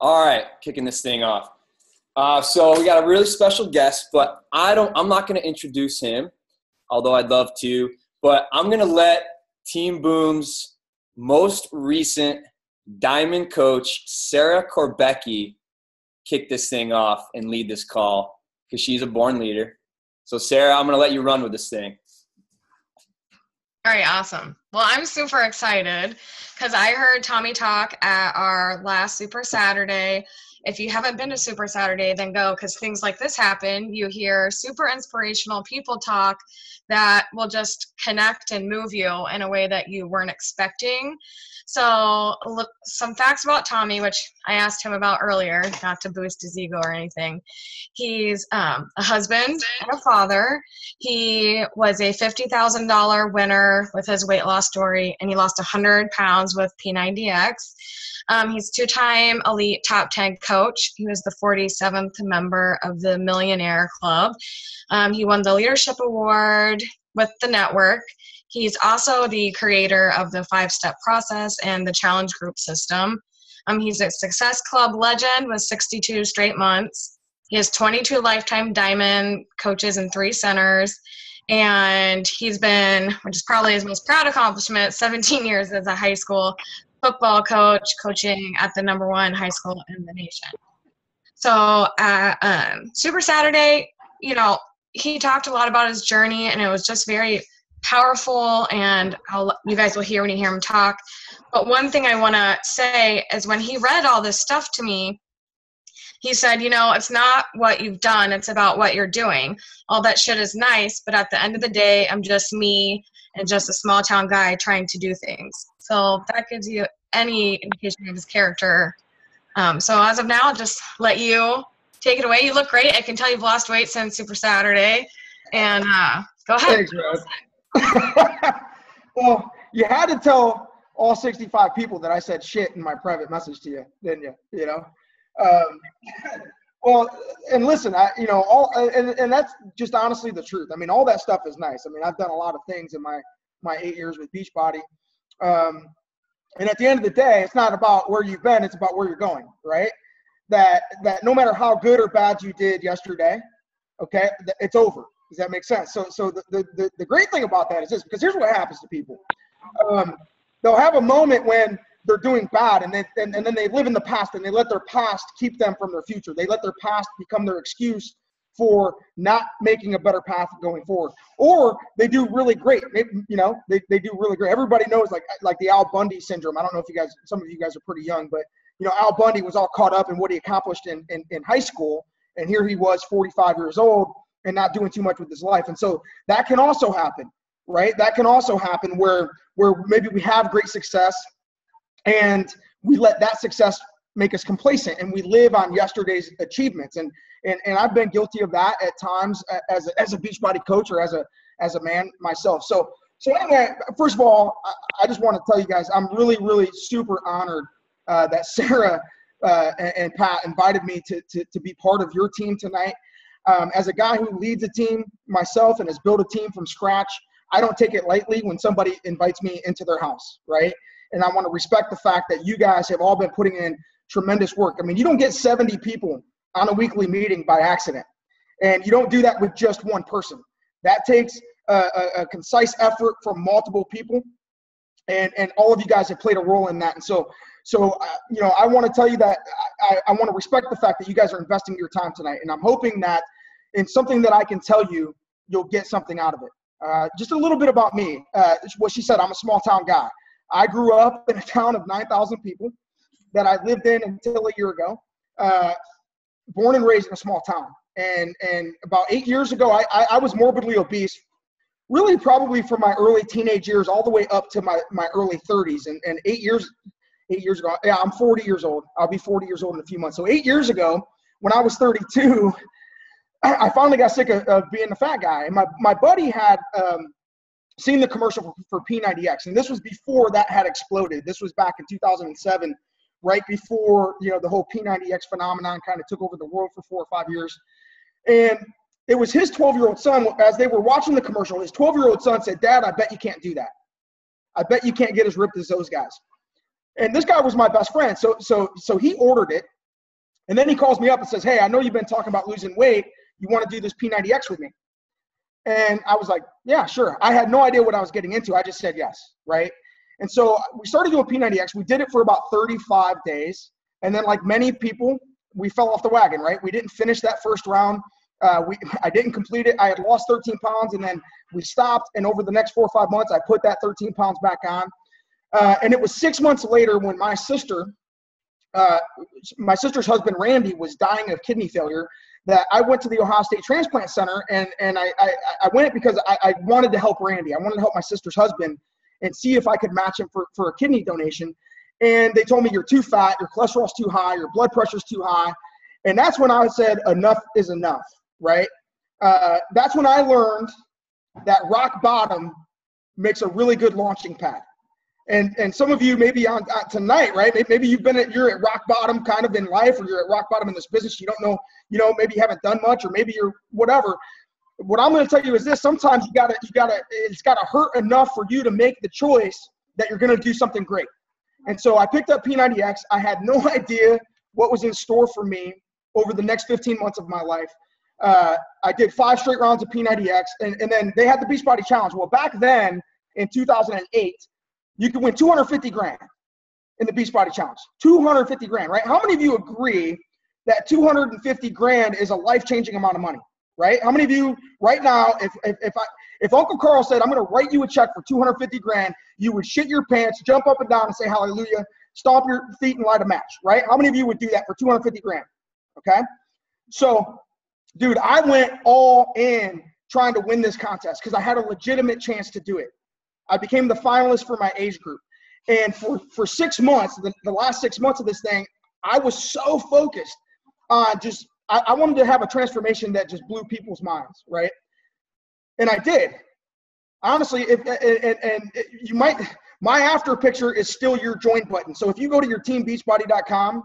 All right, kicking this thing off. So we got a really special guest, but I'm not going to introduce him, although I'd love to. But I'm going to let Team Boom's most recent diamond coach, Sarah Korbecki, kick this thing off and lead this call because she's a born leader. So, Sarah, I'm going to let you run with this thing. All right, awesome. Well, I'm super excited because I heard Tommy talk at our last Super Saturday. If you haven't been to Super Saturday, then go, because things like this happen. You hear super inspirational people talk that will just connect and move you in a way that you weren't expecting. So look, some facts about Tommy, which I asked him about earlier, not to boost his ego or anything. He's a husband and a father. He was a $50,000 winner with his weight loss story, and he lost 100 pounds with P90X. He's two-time elite top 10 coach. He was the 47th member of the Millionaire Club. He won the Leadership Award with the network. He's also the creator of the 5-step process and the challenge group system. He's a Success Club legend with 62 straight months. He has 22 lifetime diamond coaches in 3 centers. And he's been, which is probably his most proud accomplishment, 17 years as a high school football coach, coaching at the #1 high school in the nation. So Super Saturday, he talked a lot about his journey, and it was just very powerful, and you guys will hear when you hear him talk. But one thing I want to say is when he read all this stuff to me, he said, it's not what you've done, it's about what you're doing. All that shit is nice, but at the end of the day, I'm just me and just a small town guy trying to do things. So that gives you any indication of his character. So as of now, I'll just let you take it away. You look great. I can tell you've lost weight since Super Saturday. And go ahead. Thanks, Rose. Well, you had to tell all 65 people that I said shit in my private message to you, didn't you? Well, and listen, and that's just honestly the truth. I mean, all that stuff is nice. I mean, I've done a lot of things in my 8 years with Beachbody. And at the end of the day, it's not about where you've been, it's about where you're going, right? That no matter how good or bad you did yesterday, okay, it's over. Does that make sense? So the great thing about that is this, because here's what happens to people. They'll have a moment when they're doing bad, and then they live in the past, and they let their past keep them from their future. They let their past become their excuse for not making a better path going forward. Or they do really great. They do really great. Everybody knows like the Al Bundy syndrome. I don't know if some of you guys are pretty young, but Al Bundy was all caught up in what he accomplished in high school, and here he was 45 years old and not doing too much with his life. And so that can also happen, right? That can also happen where maybe we have great success and we let that success make us complacent, and we live on yesterday's achievements. And I've been guilty of that at times as a Beachbody coach or as a man myself. So anyway, first of all, I just want to tell you guys, I'm really, really super honored that Sarah and Pat invited me to be part of your team tonight. As a guy who leads a team myself and has built a team from scratch, I don't take it lightly when somebody invites me into their house, right? And I want to respect the fact that you guys have all been putting in tremendous work. I mean, you don't get 70 people on a weekly meeting by accident. And you don't do that with just one person. That takes a concise effort from multiple people. And all of you guys have played a role in that. And so I want to tell you that I want to respect the fact that you guys are investing your time tonight. And I'm hoping that in something that I can tell you, you'll get something out of it. Just a little bit about me. What she said, I'm a small town guy. I grew up in a town of 9,000 people that I lived in until a year ago. Born and raised in a small town. And about 8 years ago, I was morbidly obese, really probably from my early teenage years all the way up to my early 30s. And 8 years ago, yeah, I'm 40 years old. I'll be 40 years old in a few months. So 8 years ago, when I was 32, I finally got sick of being the fat guy. And my buddy had seen the commercial for P90X. And this was before that had exploded. This was back in 2007, right before the whole P90X phenomenon kind of took over the world for 4 or 5 years. And it was his 12-year-old son, as they were watching the commercial, his 12-year-old son said, "Dad, I bet you can't do that. I bet you can't get as ripped as those guys." And this guy was my best friend. So he ordered it. And then he calls me up and says, hey, I know you've been talking about losing weight. You want to do this P90X with me? And I was like, yeah, sure. I had no idea what I was getting into. I just said yes, right? And so we started doing P90X. We did it for about 35 days. And then like many people, we fell off the wagon, right? We didn't finish that first round. I didn't complete it. I had lost 13 pounds, and then we stopped. And over the next 4 or 5 months, I put that 13 pounds back on. And it was 6 months later when my sister's husband, Randy, was dying of kidney failure, that I went to the Ohio State Transplant Center, and I went because I wanted to help Randy. I wanted to help my sister's husband and see if I could match him for a kidney donation. And they told me, you're too fat, your cholesterol's too high, your blood pressure's too high. And that's when I said, enough is enough, right? That's when I learned that rock bottom makes a really good launching pad. And some of you maybe on tonight, right? Maybe you're at rock bottom kind of in life, or you're at rock bottom in this business. You don't know, maybe you haven't done much, or maybe you're whatever. What I'm going to tell you is this: sometimes it's gotta hurt enough for you to make the choice that you're going to do something great. And so I picked up P90X. I had no idea what was in store for me over the next 15 months of my life. I did 5 straight rounds of P90X, and then they had the Beachbody Challenge. Well, back then in 2008. You could win 250 grand in the Beachbody Challenge. 250 grand, right? How many of you agree that 250 grand is a life-changing amount of money, right? How many of you right now, if Uncle Carl said, I'm going to write you a check for 250 grand, you would shit your pants, jump up and down and say hallelujah, stomp your feet and light a match, right? How many of you would do that for 250 grand, okay? So, dude, I went all in trying to win this contest because I had a legitimate chance to do it. I became the finalist for my age group. And for 6 months, the last 6 months of this thing, I was so focused on I wanted to have a transformation that just blew people's minds, right? And I did. Honestly, my after picture is still your join button. So if you go to your teambeachbody.com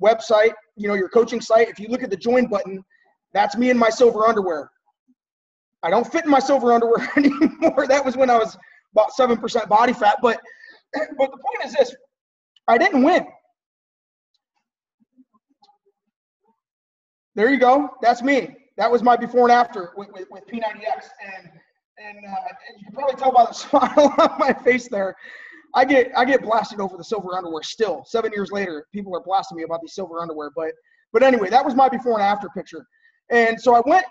website, your coaching site, if you look at the join button, that's me in my silver underwear. I don't fit in my silver underwear anymore. That was when I was about 7% body fat. But the point is this: I didn't win. There you go. That's me. That was my before and after with P90X. And you can probably tell by the smile on my face there. I get blasted over the silver underwear still. 7 years later, people are blasting me about these silver underwear. But anyway, that was my before and after picture. And so I went.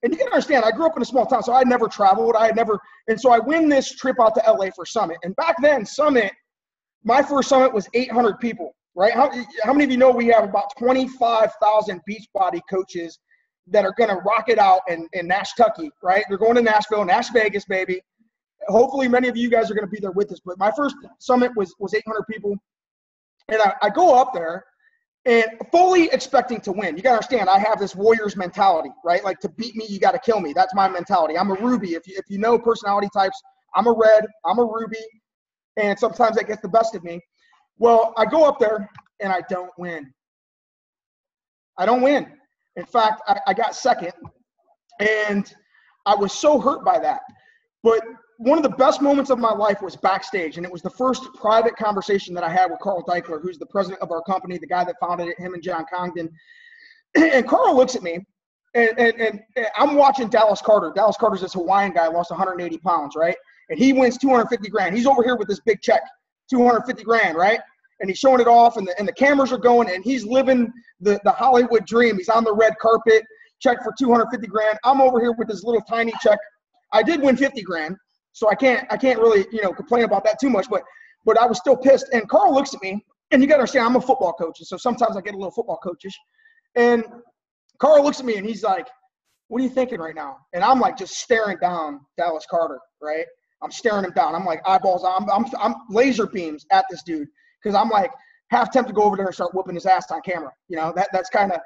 And you can understand, I grew up in a small town, so I had never traveled. And so I win this trip out to LA for Summit. And back then, Summit, my first Summit was 800 people, right? How many of you know we have about 25,000 Beachbody coaches that are going to rock it out in Nashtucky, right? They're going to Nashville, Nash Vegas, baby. Hopefully, many of you guys are going to be there with us. But my first Summit was 800 people. And I go up there. And fully expecting to win. You got to understand, I have this warrior's mentality, right? Like, to beat me, you got to kill me. That's my mentality. I'm a Ruby. If you know personality types, I'm a red, I'm a Ruby, and sometimes that gets the best of me. Well, I go up there, and I don't win. I don't win. In fact, I got second, and I was so hurt by that. But one of the best moments of my life was backstage, and it was the first private conversation that I had with Carl Deichler, who's the president of our company, the guy that founded it, him and John Congdon. And Carl looks at me, and I'm watching Dallas Carter. Dallas Carter's this Hawaiian guy, lost 180 pounds, right? And he wins 250 grand. He's over here with this big check, 250 grand, right? And he's showing it off, and the cameras are going, and he's living the Hollywood dream. He's on the red carpet, check for 250 grand. I'm over here with this little tiny check. I did win 50 grand. So I can't really, complain about that too much, but I was still pissed. And Carl looks at me, and you got to understand, I'm a football coach, and so sometimes I get a little football coachish. And Carl looks at me, and he's like, "What are you thinking right now?" And I'm like, just staring down Dallas Carter, right? I'm staring him down. I'm like eyeballs. I'm laser beams at this dude because I'm like half tempted to go over there and start whooping his ass on camera. That's kind of.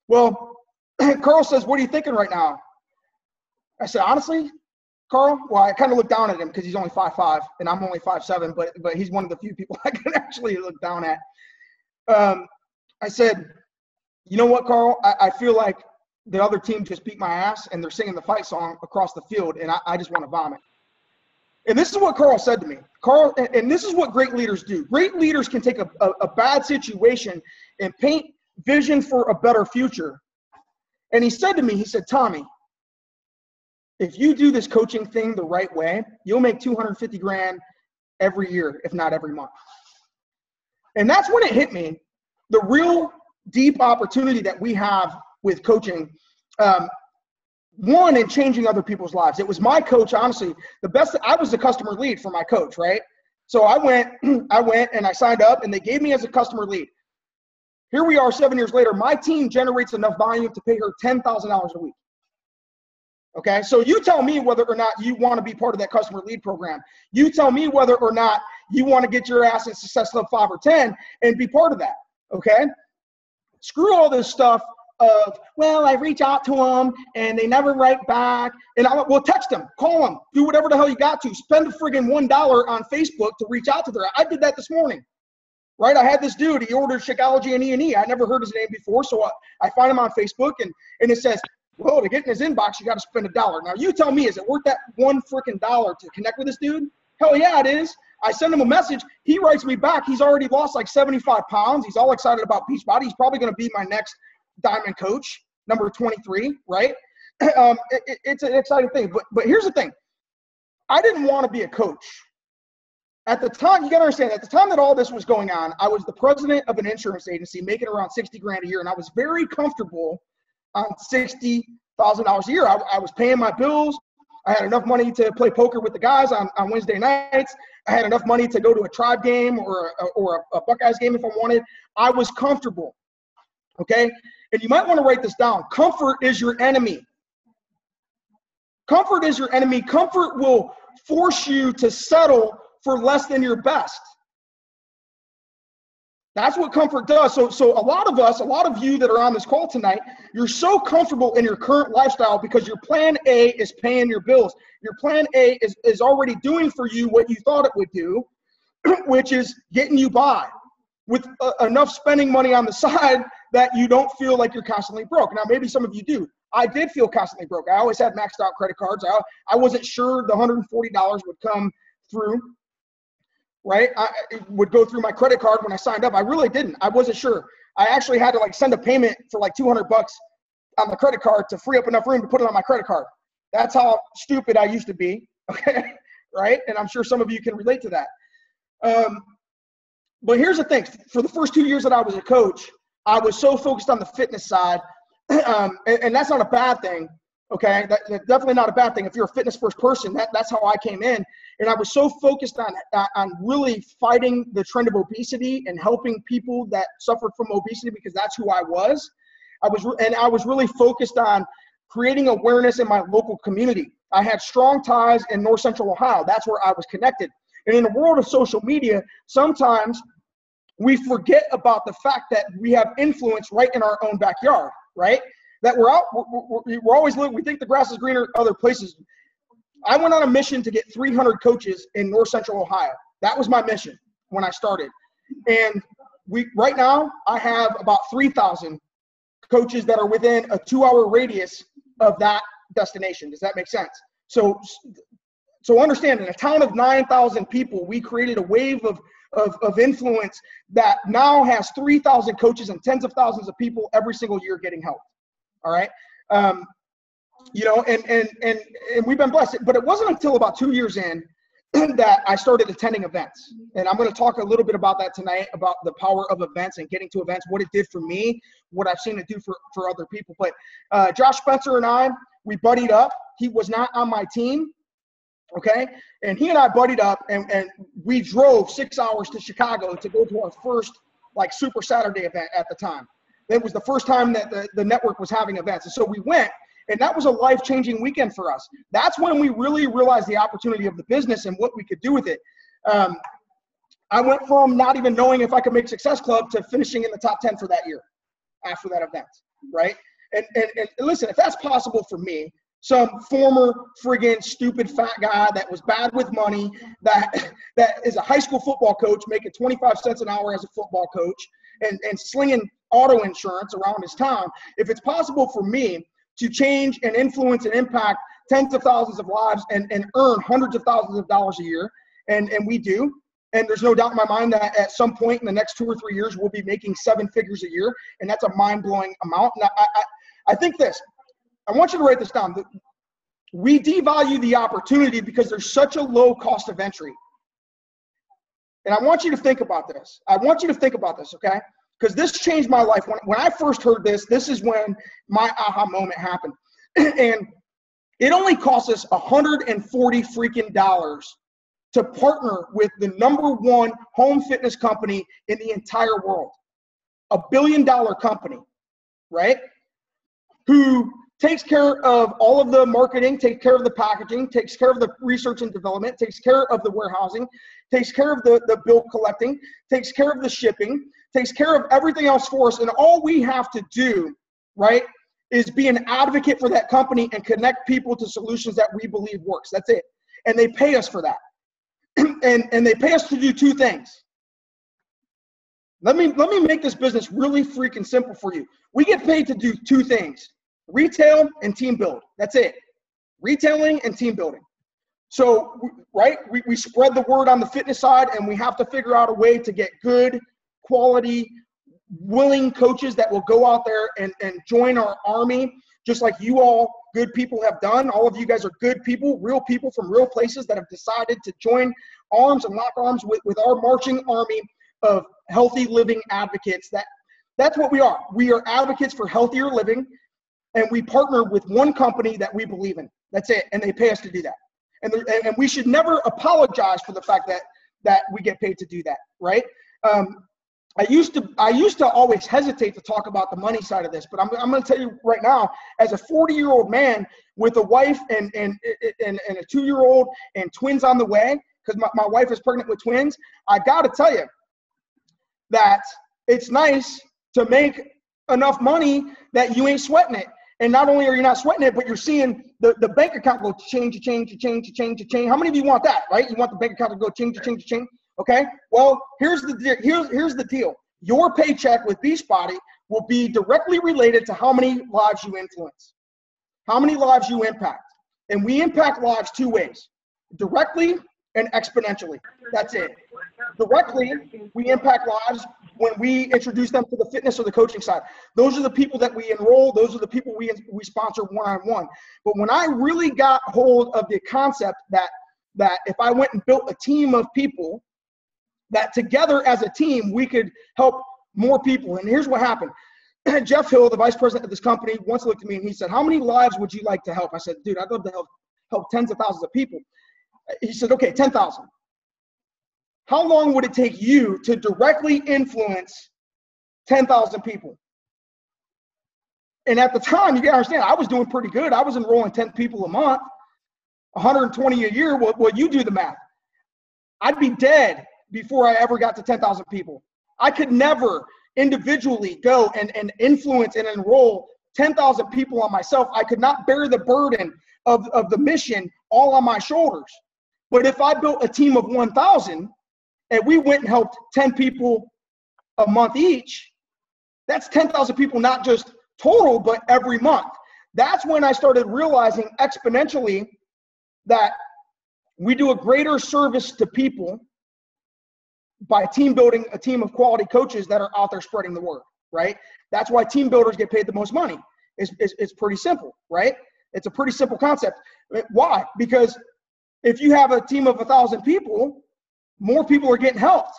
Well, Carl says, "What are you thinking right now?" I said, "Honestly, Carl," well, I kind of looked down at him because he's only 5'5", and I'm only 5'7", but he's one of the few people I can actually look down at. I said, "You know what, Carl? I feel like the other team just beat my ass, and they're singing the fight song across the field, and I just want to vomit." And this is what Carl said to me. Carl, and this is what great leaders do. Great leaders can take a bad situation and paint vision for a better future. And he said to me, he said, Tommy, if you do this coaching thing the right way, you'll make 250 grand every year, if not every month. And that's when it hit me, the real deep opportunity that we have with coaching. One, in changing other people's lives. It was my coach, honestly, I was the customer lead for my coach, right? So I went and I signed up and they gave me as a customer lead. Here we are 7 years later, my team generates enough volume to pay her $10,000 a week. Okay, so you tell me whether or not you want to be part of that customer lead program. You tell me whether or not you want to get your ass in Success Club 5 or 10 and be part of that, okay? Screw all this stuff of, well, I reach out to them and they never write back. And well, text them, call them, do whatever the hell you got to. Spend the friggin' $1 on Facebook to reach out to them. I did that this morning, right? I had this dude, he ordered Shakeology and E&E. I never heard his name before, so I find him on Facebook and it says, well, to get in his inbox, you got to spend $1. Now, you tell me, is it worth that $1 freaking to connect with this dude? Hell yeah, it is. I send him a message. He writes me back. He's already lost like 75 pounds. He's all excited about Beachbody. He's probably going to be my next diamond coach, number 23, right? It's an exciting thing. But here's the thing. I didn't want to be a coach. At the time, you got to understand, at the time that all this was going on, I was the president of an insurance agency making around 60 grand a year, and I was very comfortable on $60,000 a year. I was paying my bills. I had enough money to play poker with the guys on Wednesday nights. I had enough money to go to a Tribe game or a Buckeyes game if I wanted. I was comfortable, okay? And you might want to write this down. Comfort is your enemy. Comfort is your enemy. Comfort will force you to settle for less than your best. That's what comfort does. So a lot of us, a lot of you that are on this call tonight, you're so comfortable in your current lifestyle because your plan A is paying your bills. Your plan A is already doing for you what you thought it would do, which is getting you by with enough spending money on the side that you don't feel like you're constantly broke. Now, maybe some of you do. I did feel constantly broke. I always had maxed out credit cards. I wasn't sure the $140 would come through. Right? It would go through my credit card when I signed up. I really didn't. I wasn't sure. I actually had to like send a payment for like $200 on the credit card to free up enough room to put it on my credit card. That's how stupid I used to be. Okay. Right? And I'm sure some of you can relate to that. But here's the thing. For the first 2 years that I was a coach, I was so focused on the fitness side. And that's not a bad thing. Okay, that's definitely not a bad thing. If you're a fitness first person, that's how I came in. And I was so focused on really fighting the trend of obesity and helping people that suffered from obesity because that's who I was. I was really focused on creating awareness in my local community. I had strong ties in North Central Ohio. That's where I was connected. And in the world of social media, sometimes we forget about the fact that we have influence right in our own backyard, right? That we're always looking, we think the grass is greener other places. I went on a mission to get 300 coaches in North Central Ohio. That was my mission when I started. And right now, I have about 3,000 coaches that are within a 2-hour radius of that destination. Does that make sense? So understand, in a town of 9,000 people, we created a wave of influence that now has 3,000 coaches and tens of thousands of people every single year getting help. All right. You know, and we've been blessed, but it wasn't until about 2 years in that I started attending events. And I'm going to talk a little bit about that tonight, about the power of events and getting to events, what it did for me, what I've seen it do for other people. But Josh Spencer and I, we buddied up. He was not on my team. Okay. And he and I buddied up and we drove 6 hours to Chicago to go to our first like Super Saturday event at the time. It was the first time that the network was having events. And so we went, and that was a life-changing weekend for us. That's when we really realized the opportunity of the business and what we could do with it. I went from not even knowing if I could make Success Club to finishing in the top 10 for that year after that event, right? And listen, if that's possible for me, some former friggin' stupid fat guy that was bad with money, that is a high school football coach making 25 cents an hour as a football coach and slinging auto insurance around his town, if it's possible for me to change and influence and impact tens of thousands of lives and earn hundreds of thousands of dollars a year, and we do, And there's no doubt in my mind that at some point in the next 2 or 3 years, we'll be making 7 figures a year. And that's a mind-blowing amount. And I think this, I want you to write this down. We devalue the opportunity because there's such a low cost of entry. And I want you to think about this. Okay? Because this changed my life. When I first heard this, this is when my aha moment happened. And it only costs us $140 freaking dollars to partner with the #1 home fitness company in the entire world. $1 billion company, right? Who takes care of all of the marketing, takes care of the packaging, takes care of the research and development, takes care of the warehousing, takes care of the bill collecting, takes care of the shipping, takes care of everything else for us. And all we have to do, right, is be an advocate for that company and connect people to solutions that we believe works. That's it. And they pay us for that. and they pay us to do 2 things. Let me make this business really freaking simple for you. We get paid to do 2 things: retail and team build. That's it. Retailing and team building. So, right, we spread the word on the fitness side, and we have to figure out a way to get good, quality, willing coaches that will go out there and join our army, just like you all good people have done. All of you guys are good people, real people from real places that have decided to join arms and lock arms with our marching army of healthy living advocates. That's what we are. We are advocates for healthier living, and we partner with one company that we believe in. That's it, and they pay us to do that. And we should never apologize for the fact that we get paid to do that, right? I used to always hesitate to talk about the money side of this, but I'm going to tell you right now, as a 40-year-old man with a wife and a 2-year-old and twins on the way, because my wife is pregnant with twins, I got to tell you that it's nice to make enough money that you ain't sweating it. And not only are you not sweating it, but you're seeing the bank account go change. How many of you want that, right? You want the bank account to go change. Okay, well, here's the deal. Your paycheck with Beachbody will be directly related to how many lives you influence, how many lives you impact. And we impact lives 2 ways: directly and exponentially. That's it. Directly, we impact lives when we introduce them to the fitness or the coaching side. Those are the people that we enroll. Those are the people we sponsor one-on-one. But when I really got hold of the concept that if I went and built a team of people, that together as a team, we could help more people. And here's what happened. Jeff Hill, the vice president of this company, once looked at me and he said, "How many lives would you like to help?" I said, "Dude, I'd love to help tens of thousands of people." He said, "Okay, 10,000. How long would it take you to directly influence 10,000 people?" And at the time, you gotta understand, I was doing pretty good. I was enrolling 10 people a month, 120 a year. Well, you do the math. I'd be dead before I ever got to 10,000 people. I could never individually go and influence and enroll 10,000 people on myself. I could not bear the burden of the mission all on my shoulders. But if I built a team of 1,000 and we went and helped 10 people a month each, that's 10,000 people, not just total, but every month. That's when I started realizing exponentially that we do a greater service to people by team building a team of quality coaches that are out there spreading the word, right? That's why team builders get paid the most money. It's pretty simple, right? It's a pretty simple concept. Why? Because if you have a team of 1,000 people, more people are getting helped.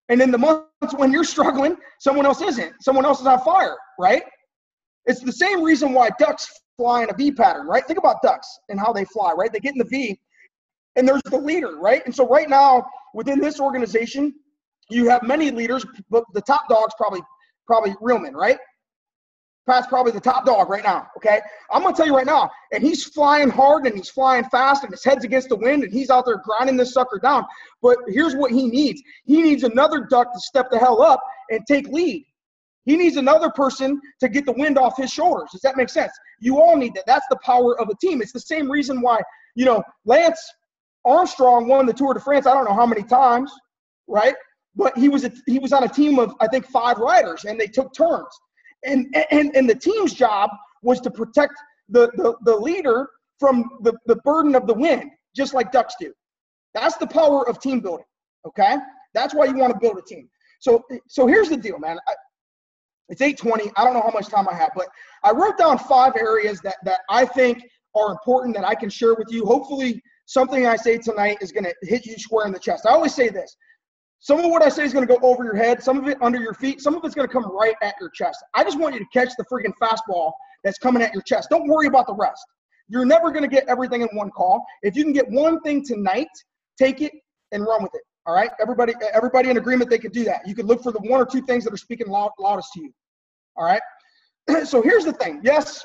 And in the months when you're struggling, someone else isn't. Someone else is on fire, right? It's the same reason why ducks fly in a V pattern, right? Think about ducks and how they fly, right? They get in the V, and there's the leader, right? And so right now, within this organization, you have many leaders, but the top dog's probably Reelman, right? Pat's probably the top dog right now, okay? I'm going to tell you right now, and he's flying hard and he's flying fast and his head's against the wind and he's out there grinding this sucker down. But here's what he needs. He needs another duck to step the hell up and take lead. He needs another person to get the wind off his shoulders. Does that make sense? You all need that. That's the power of a team. It's the same reason why, Lance Armstrong won the Tour de France, I don't know how many times, right? But he was on a team of, I think, 5 riders, and they took turns. And the team's job was to protect the leader from the burden of the wind, just like ducks do. That's the power of team building. Okay? That's why you want to build a team. So here's the deal, man. It's 8:20. I don't know how much time I have, but I wrote down 5 areas that I think are important that I can share with you. Hopefully something I say tonight is going to hit you square in the chest. I always say this. Some of what I say is going to go over your head, some of it under your feet, some of it's going to come right at your chest. I just want you to catch the freaking fastball that's coming at your chest. Don't worry about the rest. You're never going to get everything in one call. If you can get one thing tonight, take it and run with it. All right? Everybody in agreement they could do that. You could look for the 1 or 2 things that are speaking loudest to you. All right? So here's the thing. Yes,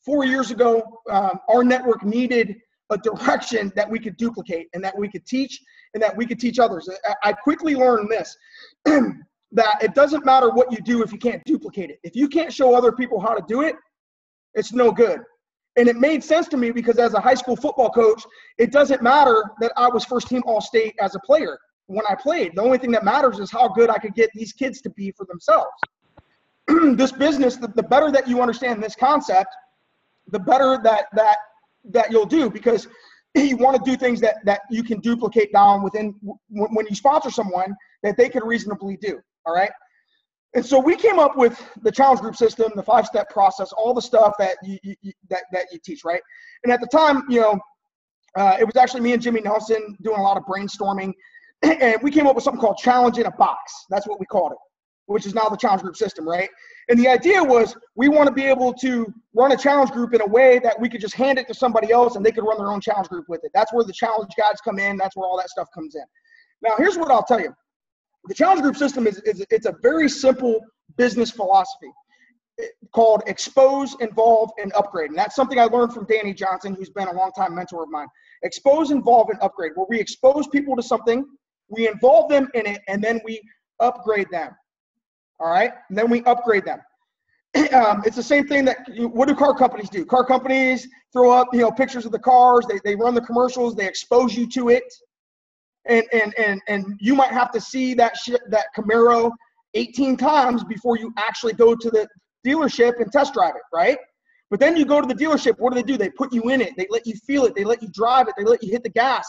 4 years ago, our network needed a direction that we could duplicate and that we could teach and that we could teach others. I quickly learned this, that it doesn't matter what you do if you can't duplicate it. If you can't show other people how to do it, it's no good. And it made sense to me because as a high school football coach, it doesn't matter that I was first team All-State as a player when I played. The only thing that matters is how good I could get these kids to be for themselves. This business, the better that you understand this concept, the better that you'll do, because you want to do things that you can duplicate down within when you sponsor someone that they can reasonably do. All right. And so we came up with the challenge group system, the 5-step process, all the stuff that you teach, right? And at the time, it was actually me and Jimmy Nelson doing a lot of brainstorming, and we came up with something called Challenge in a Box. That's what we called it, which is now the challenge group system, right? And the idea was we want to be able to run a challenge group in a way that we could just hand it to somebody else and they could run their own challenge group with it. That's where the challenge guides come in. That's where all that stuff comes in. Now, here's what I'll tell you. The challenge group system it's a very simple business philosophy called expose, involve, and upgrade. And that's something I learned from Danny Johnson, who's been a longtime mentor of mine. Expose, involve, and upgrade, where we expose people to something, we involve them in it, and then we upgrade them. All right? And then we upgrade them. It's the same thing what do car companies do? Car companies throw up, pictures of the cars. They run the commercials. They expose you to it. And you might have to see that Camaro 18 times before you actually go to the dealership and test drive it, right? But then you go to the dealership, what do? They put you in it. They let you feel it. They let you drive it. They let you hit the gas.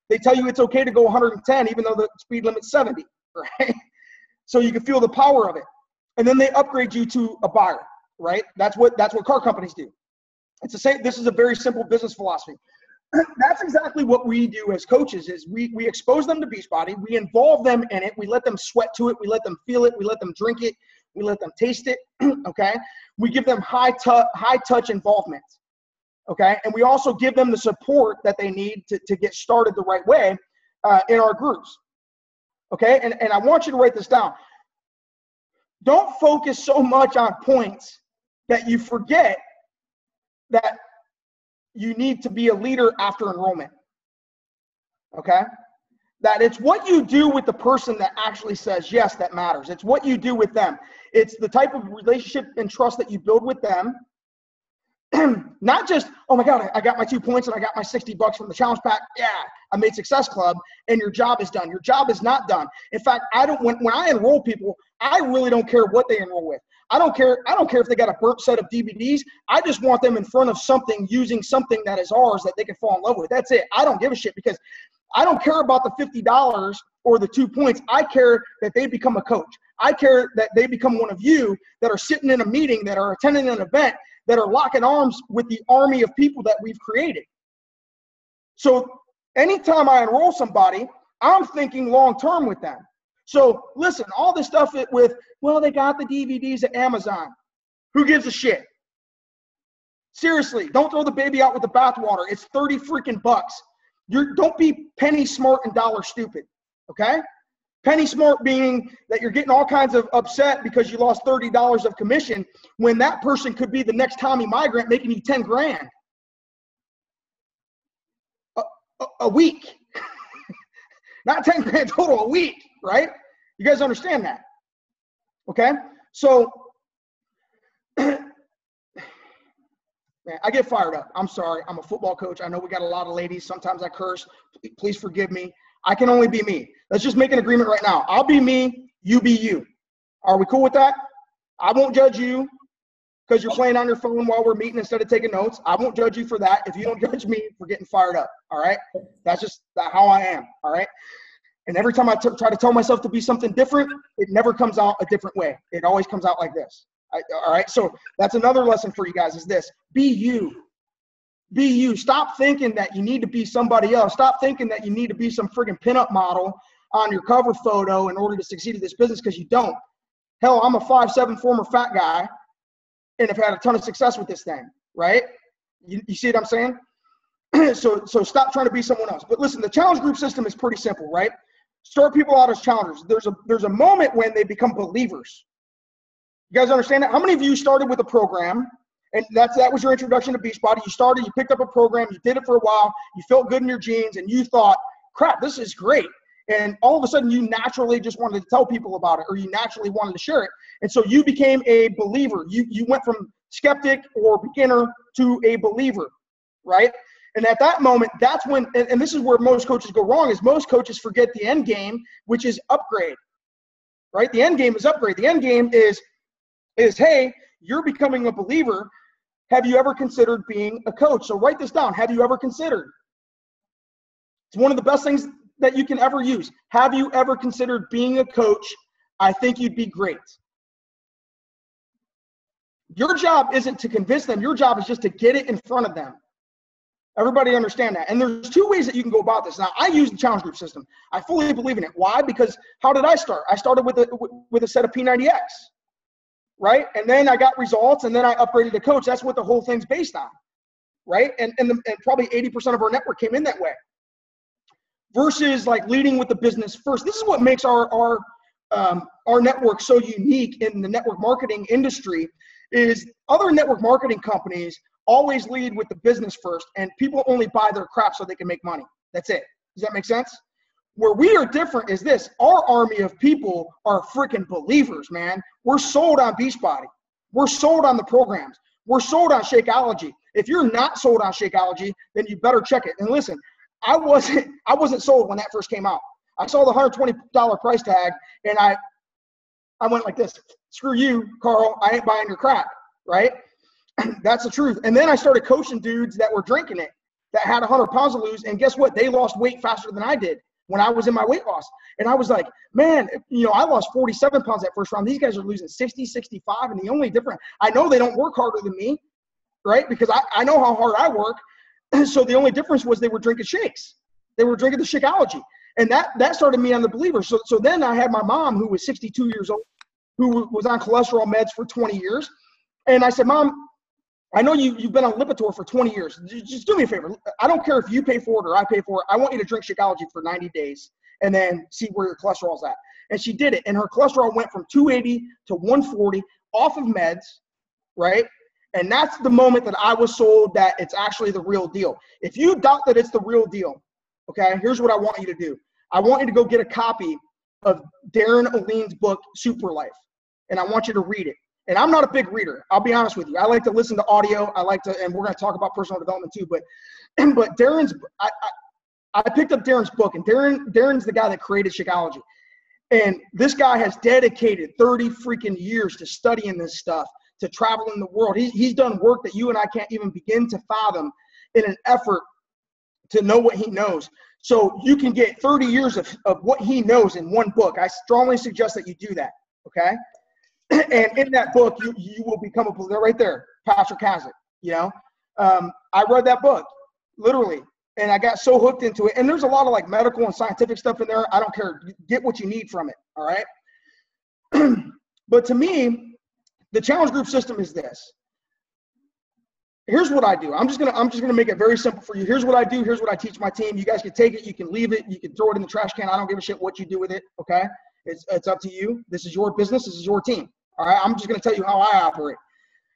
They tell you it's okay to go 110 even though the speed limit's 70, right? So you can feel the power of it. And then they upgrade you to a buyer, right? That's what car companies do. It's the same. This is a very simple business philosophy. That's exactly what we do as coaches is we expose them to Beachbody. We involve them in it. We let them sweat to it. We let them feel it. We let them drink it. We let them taste it, okay? We give them high touch involvement, okay? And we also give them the support that they need to get started the right way in our groups, okay? And I want you to write this down. Don't focus so much on points that you forget that you need to be a leader after enrollment, okay? That it's what you do with the person that actually says yes that matters. It's what you do with them. It's the type of relationship and trust that you build with them. Not just, oh my God, I got my 2 points and I got my $60 from the challenge pack. Yeah, I made Success Club and your job is done. Your job is not done. In fact, when I enroll people, I really don't care what they enroll with. I don't care if they got a burnt set of DVDs. I just want them in front of something using something that is ours that they can fall in love with. That's it. I don't give a shit because I don't care about the $50 or the 2 points. I care that they become a coach. I care that they become one of you that are sitting in a meeting, that are attending an event, that are locking arms with the army of people that we've created. So anytime I enroll somebody, I'm thinking long-term with them. So listen, all this stuff with, well, they got the DVDs at Amazon. Who gives a shit? Seriously, don't throw the baby out with the bathwater. It's 30 freaking bucks. Don't be penny smart and dollar stupid, okay? Penny smart being that you're getting all kinds of upset because you lost $30 of commission when that person could be the next Tommy Migrant making you 10 grand a week. Not 10 grand total, a week, right? You guys understand that, okay? So, man, I get fired up. I'm sorry. I'm a football coach. I know we got a lot of ladies. Sometimes I curse. Please forgive me. I can only be me. Let's just make an agreement right now. I'll be me. You be you. Are we cool with that? I won't judge you because you're playing on your phone while we're meeting instead of taking notes. I won't judge you for that if you don't judge me for getting fired up, all right? That's just how I am, all right? And every time I try to tell myself to be something different, it never comes out a different way. It always comes out like this. All right. So that's another lesson for you guys is this: be you. Be you. Stop thinking that you need to be somebody else. Stop thinking that you need to be some friggin' pinup model on your cover photo in order to succeed in this business, because you don't. Hell, I'm a 5'7" former fat guy and have had a ton of success with this thing, right? You see what I'm saying? So stop trying to be someone else. But listen, the challenge group system is pretty simple, right? Start people out as challengers. There's a moment when they become believers. You guys understand that? How many of you started with a program, and that was your introduction to Beachbody? You started, you picked up a program, you did it for a while, you felt good in your jeans, and you thought, crap, this is great. And all of a sudden, you naturally just wanted to tell people about it, or you naturally wanted to share it. And so you became a believer. You went from skeptic or beginner to a believer, right? And at that moment, that's when, and this is where most coaches go wrong, is most coaches forget the end game, which is upgrade, right? The end game is upgrade. The end game is hey, you're becoming a believer. Have you ever considered being a coach? So write this down. Have you ever considered? It's one of the best things that you can ever use. Have you ever considered being a coach? I think you'd be great. Your job isn't to convince them. Your job is just to get it in front of them. Everybody understand that? And there's two ways that you can go about this. Now, I use the challenge group system. I fully believe in it. Why? Because how did I start? I started with a set of P90X, right? And then I got results, and then I upgraded to coach. That's what the whole thing's based on, right? And probably 80% of our network came in that way. Versus like leading with the business first. This is what makes our network so unique in the network marketing industry. Is other network marketing companies always lead with the business first, and people only buy their crap so they can make money. That's it. Does that make sense? Where we are different is this: our army of people are freaking believers, man. We're sold on Beachbody. We're sold on the programs. We're sold on Shakeology. If you're not sold on Shakeology, then you better check it. And listen, I wasn't sold when that first came out. I saw the $120 price tag, and I went like this: screw you, Carl. I ain't buying your crap, right? That's the truth. And then I started coaching dudes that were drinking it, that had 100 pounds to lose, and guess what? They lost weight faster than I did when I was in my weight loss. And I was like, man, I lost 47 pounds that first round. These guys are losing 60, 65, and the only difference, I know they don't work harder than me, right? Because I know how hard I work. So the only difference was they were drinking shakes. They were drinking the Shakeology. And that started me on the believer. So then I had my mom, who was 62 years old, who was on cholesterol meds for 20 years. And I said, Mom, I know you've been on Lipitor for 20 years. Just do me a favor. I don't care if you pay for it or I pay for it. I want you to drink Shakeology for 90 days and then see where your cholesterol's at. And she did it. And her cholesterol went from 280 to 140 off of meds, right? And that's the moment that I was sold that it's actually the real deal. If you doubt that it's the real deal, okay, here's what I want you to do. I want you to go get a copy of Darren O'Lean's book, Super Life. And I want you to read it. And I'm not a big reader. I'll be honest with you. I like to listen to audio. And we're going to talk about personal development too. But Darren's, I picked up Darren's book, and Darren's the guy that created Shakeology. And this guy has dedicated 30 freaking years to studying this stuff, to traveling the world. He's done work that you and I can't even begin to fathom in an effort to know what he knows. So you can get 30 years of what he knows in one book. I strongly suggest that you do that, okay? And in that book, you will become a believer. Right there, Patrick has it, I read that book, literally, and I got so hooked into it. And there's a lot of like medical and scientific stuff in there. I don't care. Get what you need from it, all right? But to me, the challenge group system is this. Here's what I do. I'm just gonna make it very simple for you. Here's what I do. Here's what I teach my team. You guys can take it. You can leave it. You can throw it in the trash can. I don't give a shit what you do with it, okay? It's up to you. This is your business. This is your team. All right, I'm just going to tell you how I operate.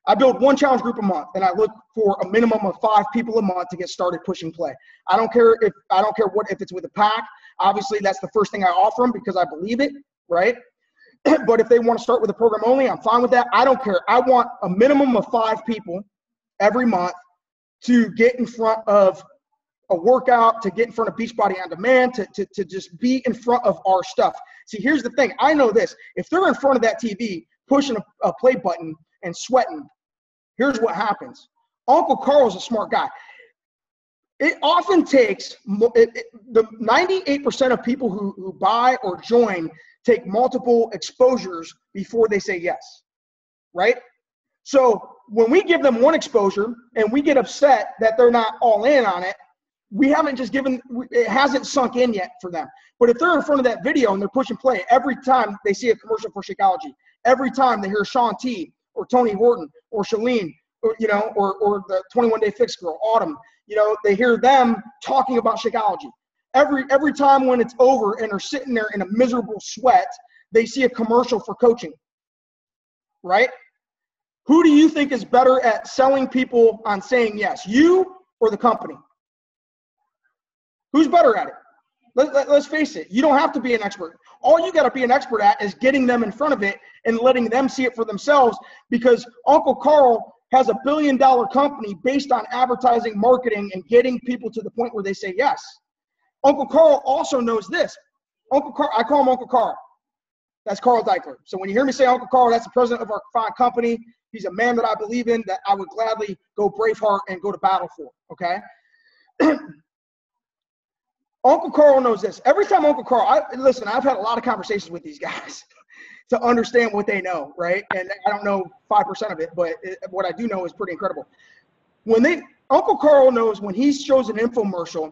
I build one challenge group a month, and I look for a minimum of 5 people a month to get started pushing play. I don't care if it's with a pack. Obviously, that's the first thing I offer them because I believe it, right? But if they want to start with a program only, I'm fine with that. I don't care. I want a minimum of 5 people every month to get in front of a workout, to get in front of Beachbody on Demand, to just be in front of our stuff. See, here's the thing. I know this. If they're in front of that TV, pushing a play button and sweating, here's what happens. Uncle Carl's a smart guy. It often takes, the 98% of people who buy or join take multiple exposures before they say yes, right? So when we give them one exposure and we get upset that they're not all in on it, we haven't just given, it hasn't sunk in yet for them. But if they're in front of that video and they're pushing play every time they see a commercial for Shakeology, every time they hear Shaun T or Tony Horton or Shalene, or, you know, or the 21 Day Fix girl, Autumn, you know, they hear them talking about Shakeology. Every time when it's over and they're sitting there in a miserable sweat, they see a commercial for coaching, right? Who do you think is better at selling people on saying yes, you or the company? Who's better at it? Let's face it. You don't have to be an expert. All you got to be an expert at is getting them in front of it and letting them see it for themselves, because Uncle Carl has $1 billion company based on advertising, marketing, and getting people to the point where they say yes. Uncle Carl also knows this. Uncle Carl, I call him Uncle Carl. That's Carl Deichler. So when you hear me say Uncle Carl, that's the president of our fine company. He's a man that I believe in, that I would gladly go Braveheart and go to battle for, okay? Uncle Carl knows this. Every time Uncle Carl, listen, I've had a lot of conversations with these guys to understand what they know, right? And I don't know 5% of it, but what I do know is pretty incredible. Uncle Carl knows when he shows an infomercial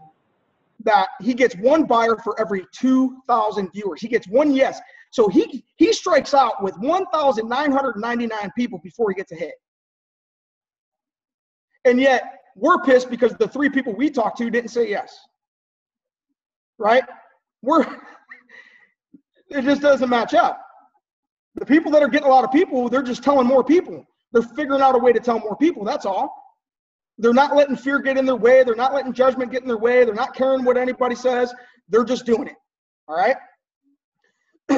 that he gets one buyer for every 2,000 viewers. He gets one yes. So he strikes out with 1,999 people before he gets a hit. And yet we're pissed because the 3 people we talked to didn't say yes. Right? It just doesn't match up. The people that are getting a lot of people, they're just telling more people. They're figuring out a way to tell more people. That's all. They're not letting fear get in their way. They're not letting judgment get in their way. They're not caring what anybody says. They're just doing it. All right?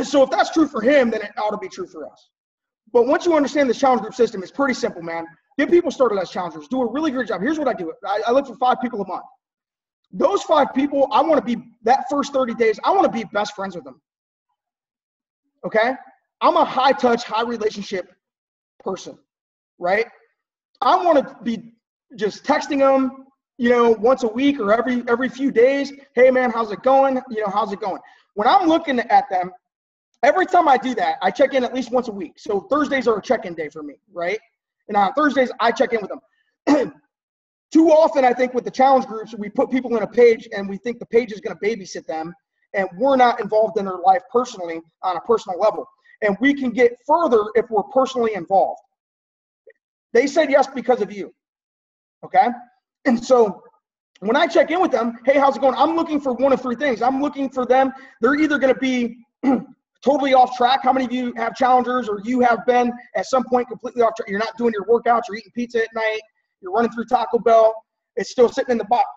So if that's true for him, then it ought to be true for us. But once you understand this challenge group system, it's pretty simple, man. Get people started as challengers. Do a really great job. Here's what I do. I look for 5 people a month. Those 5 people, I want to be, that first 30 days, I want to be best friends with them. Okay? I'm a high touch, high relationship person, right? I want to be just texting them, you know, once a week or every few days. Hey man, how's it going? You know, how's it going? When I'm looking at them, every time I do that, I check in at least once a week. So Thursdays are a check-in day for me, right? And on Thursdays, I check in with them. Too often, I think with the challenge groups, we put people in a page and we think the page is going to babysit them, and we're not involved in their life personally on a personal level. And we can get further if we're personally involved. They said yes because of you, okay? And so when I check in with them, hey, how's it going? I'm looking for one of 3 things. I'm looking for them. They're either going to be totally off track. How many of you have challengers, or you have been at some point completely off track? You're not doing your workouts. You're eating pizza at night. You're running through Taco Bell. It's still sitting in the box,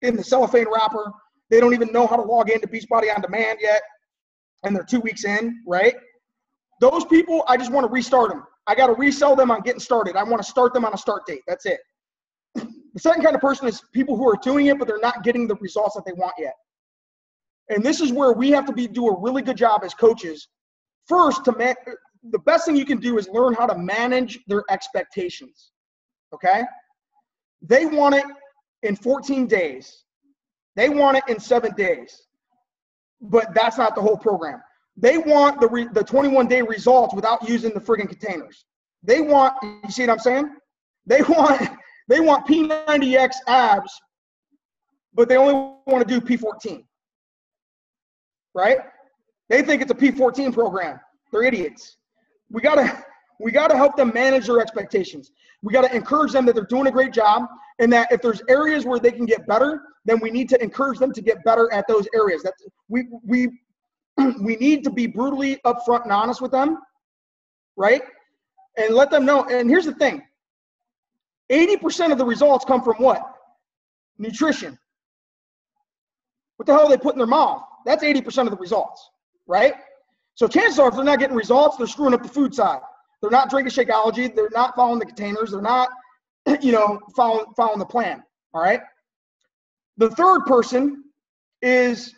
in the cellophane wrapper. They don't even know how to log into Beachbody on demand yet, and they're 2 weeks in, right? Those people, I just want to restart them. I got to resell them on getting started. I want to start them on a start date. That's it. The second kind of person is people who are doing it, but they're not getting the results that they want yet. And this is where we have to do a really good job as coaches. First, the best thing you can do is learn how to manage their expectations. Okay? They want it in 14 days. They want it in 7 days. But that's not the whole program. They want the 21-day results without using the friggin' containers. They want, you see what I'm saying? They want P90X abs, but they only want to do P14. Right? They think it's a P14 program. They're idiots. We gotta help them manage their expectations. We gotta encourage them that they're doing a great job, and that if there's areas where they can get better, then we need to encourage them to get better at those areas. That we need to be brutally upfront and honest with them, right? And let them know. And here's the thing: 80% of the results come from what? Nutrition. What the hell are they putting in their mouth? That's 80% of the results, right? So chances are, if they're not getting results, they're screwing up the food side. They're not drinking Shakeology. They're not following the containers. They're not, following the plan, all right? The third person is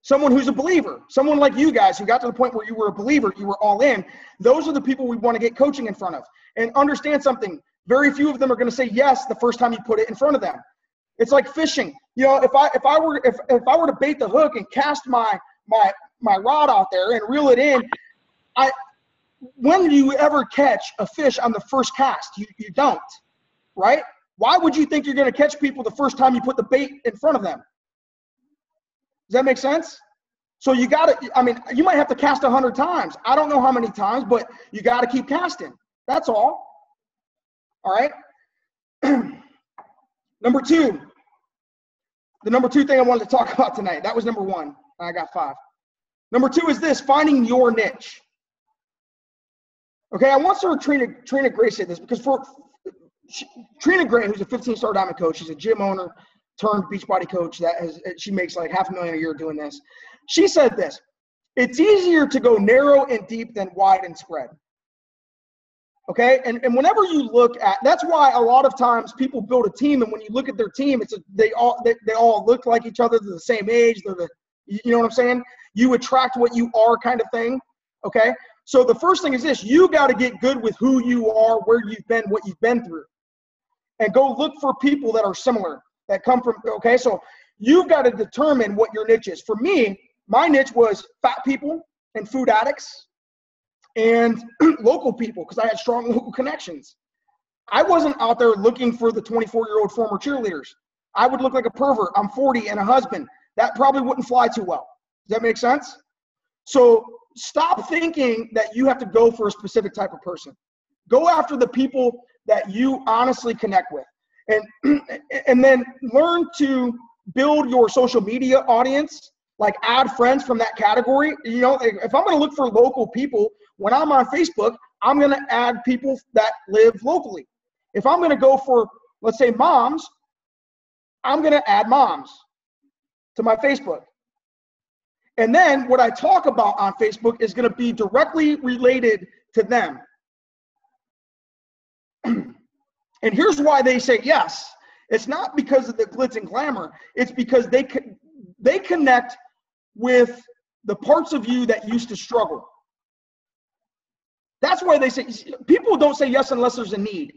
someone who's a believer, someone like you guys who got to the point where you were a believer, you were all in. Those are the people we want to get coaching in front of. And understand something, very few of them are going to say yes the first time you put it in front of them. It's like fishing. You know, if I were to bait the hook and cast my rod out there and reel it in, when do you ever catch a fish on the first cast? You don't, right? Why would you think you're going to catch people the first time you put the bait in front of them? Does that make sense? So you got to, I mean, you might have to cast 100 times. I don't know how many times, but you got to keep casting. That's all. All right. Number two, the number two thing I wanted to talk about tonight. That was number one. I got 5. Number 2 is this: finding your niche. Okay, I once heard Trina Gray say this, because Trina Gray, who's a 15-star diamond coach, she's a gym owner turned Beachbody coach she makes like $500,000 a year doing this. She said this: it's easier to go narrow and deep than wide and spread. Okay, and whenever you look at, that's why a lot of times people build a team, and when you look at their team, they all look like each other. They're the same age. You know what I'm saying? You attract what you are, kind of thing. Okay, so the first thing is this: you got to get good with who you are, where you've been, what you've been through, and go look for people that are similar, that come from. Okay, so you've got to determine what your niche is. For me, my niche was fat people and food addicts and local people, because I had strong local connections. I wasn't out there looking for the 24-year-old former cheerleaders. I would look like a pervert. I'm 40 and a husband. That probably wouldn't fly too well. Does that make sense? So stop thinking that you have to go for a specific type of person. Go after the people that you honestly connect with. And then learn to build your social media audience, like add friends from that category. You know, if I'm going to look for local people, when I'm on Facebook, I'm going to add people that live locally. If I'm going to go for, let's say, moms, I'm going to add moms to my Facebook. And then what I talk about on Facebook is going to be directly related to them. And here's why they say yes. It's not because of the glitz and glamour. It's because they connect with the parts of you that used to struggle. That's why they say, people don't say yes unless there's a need.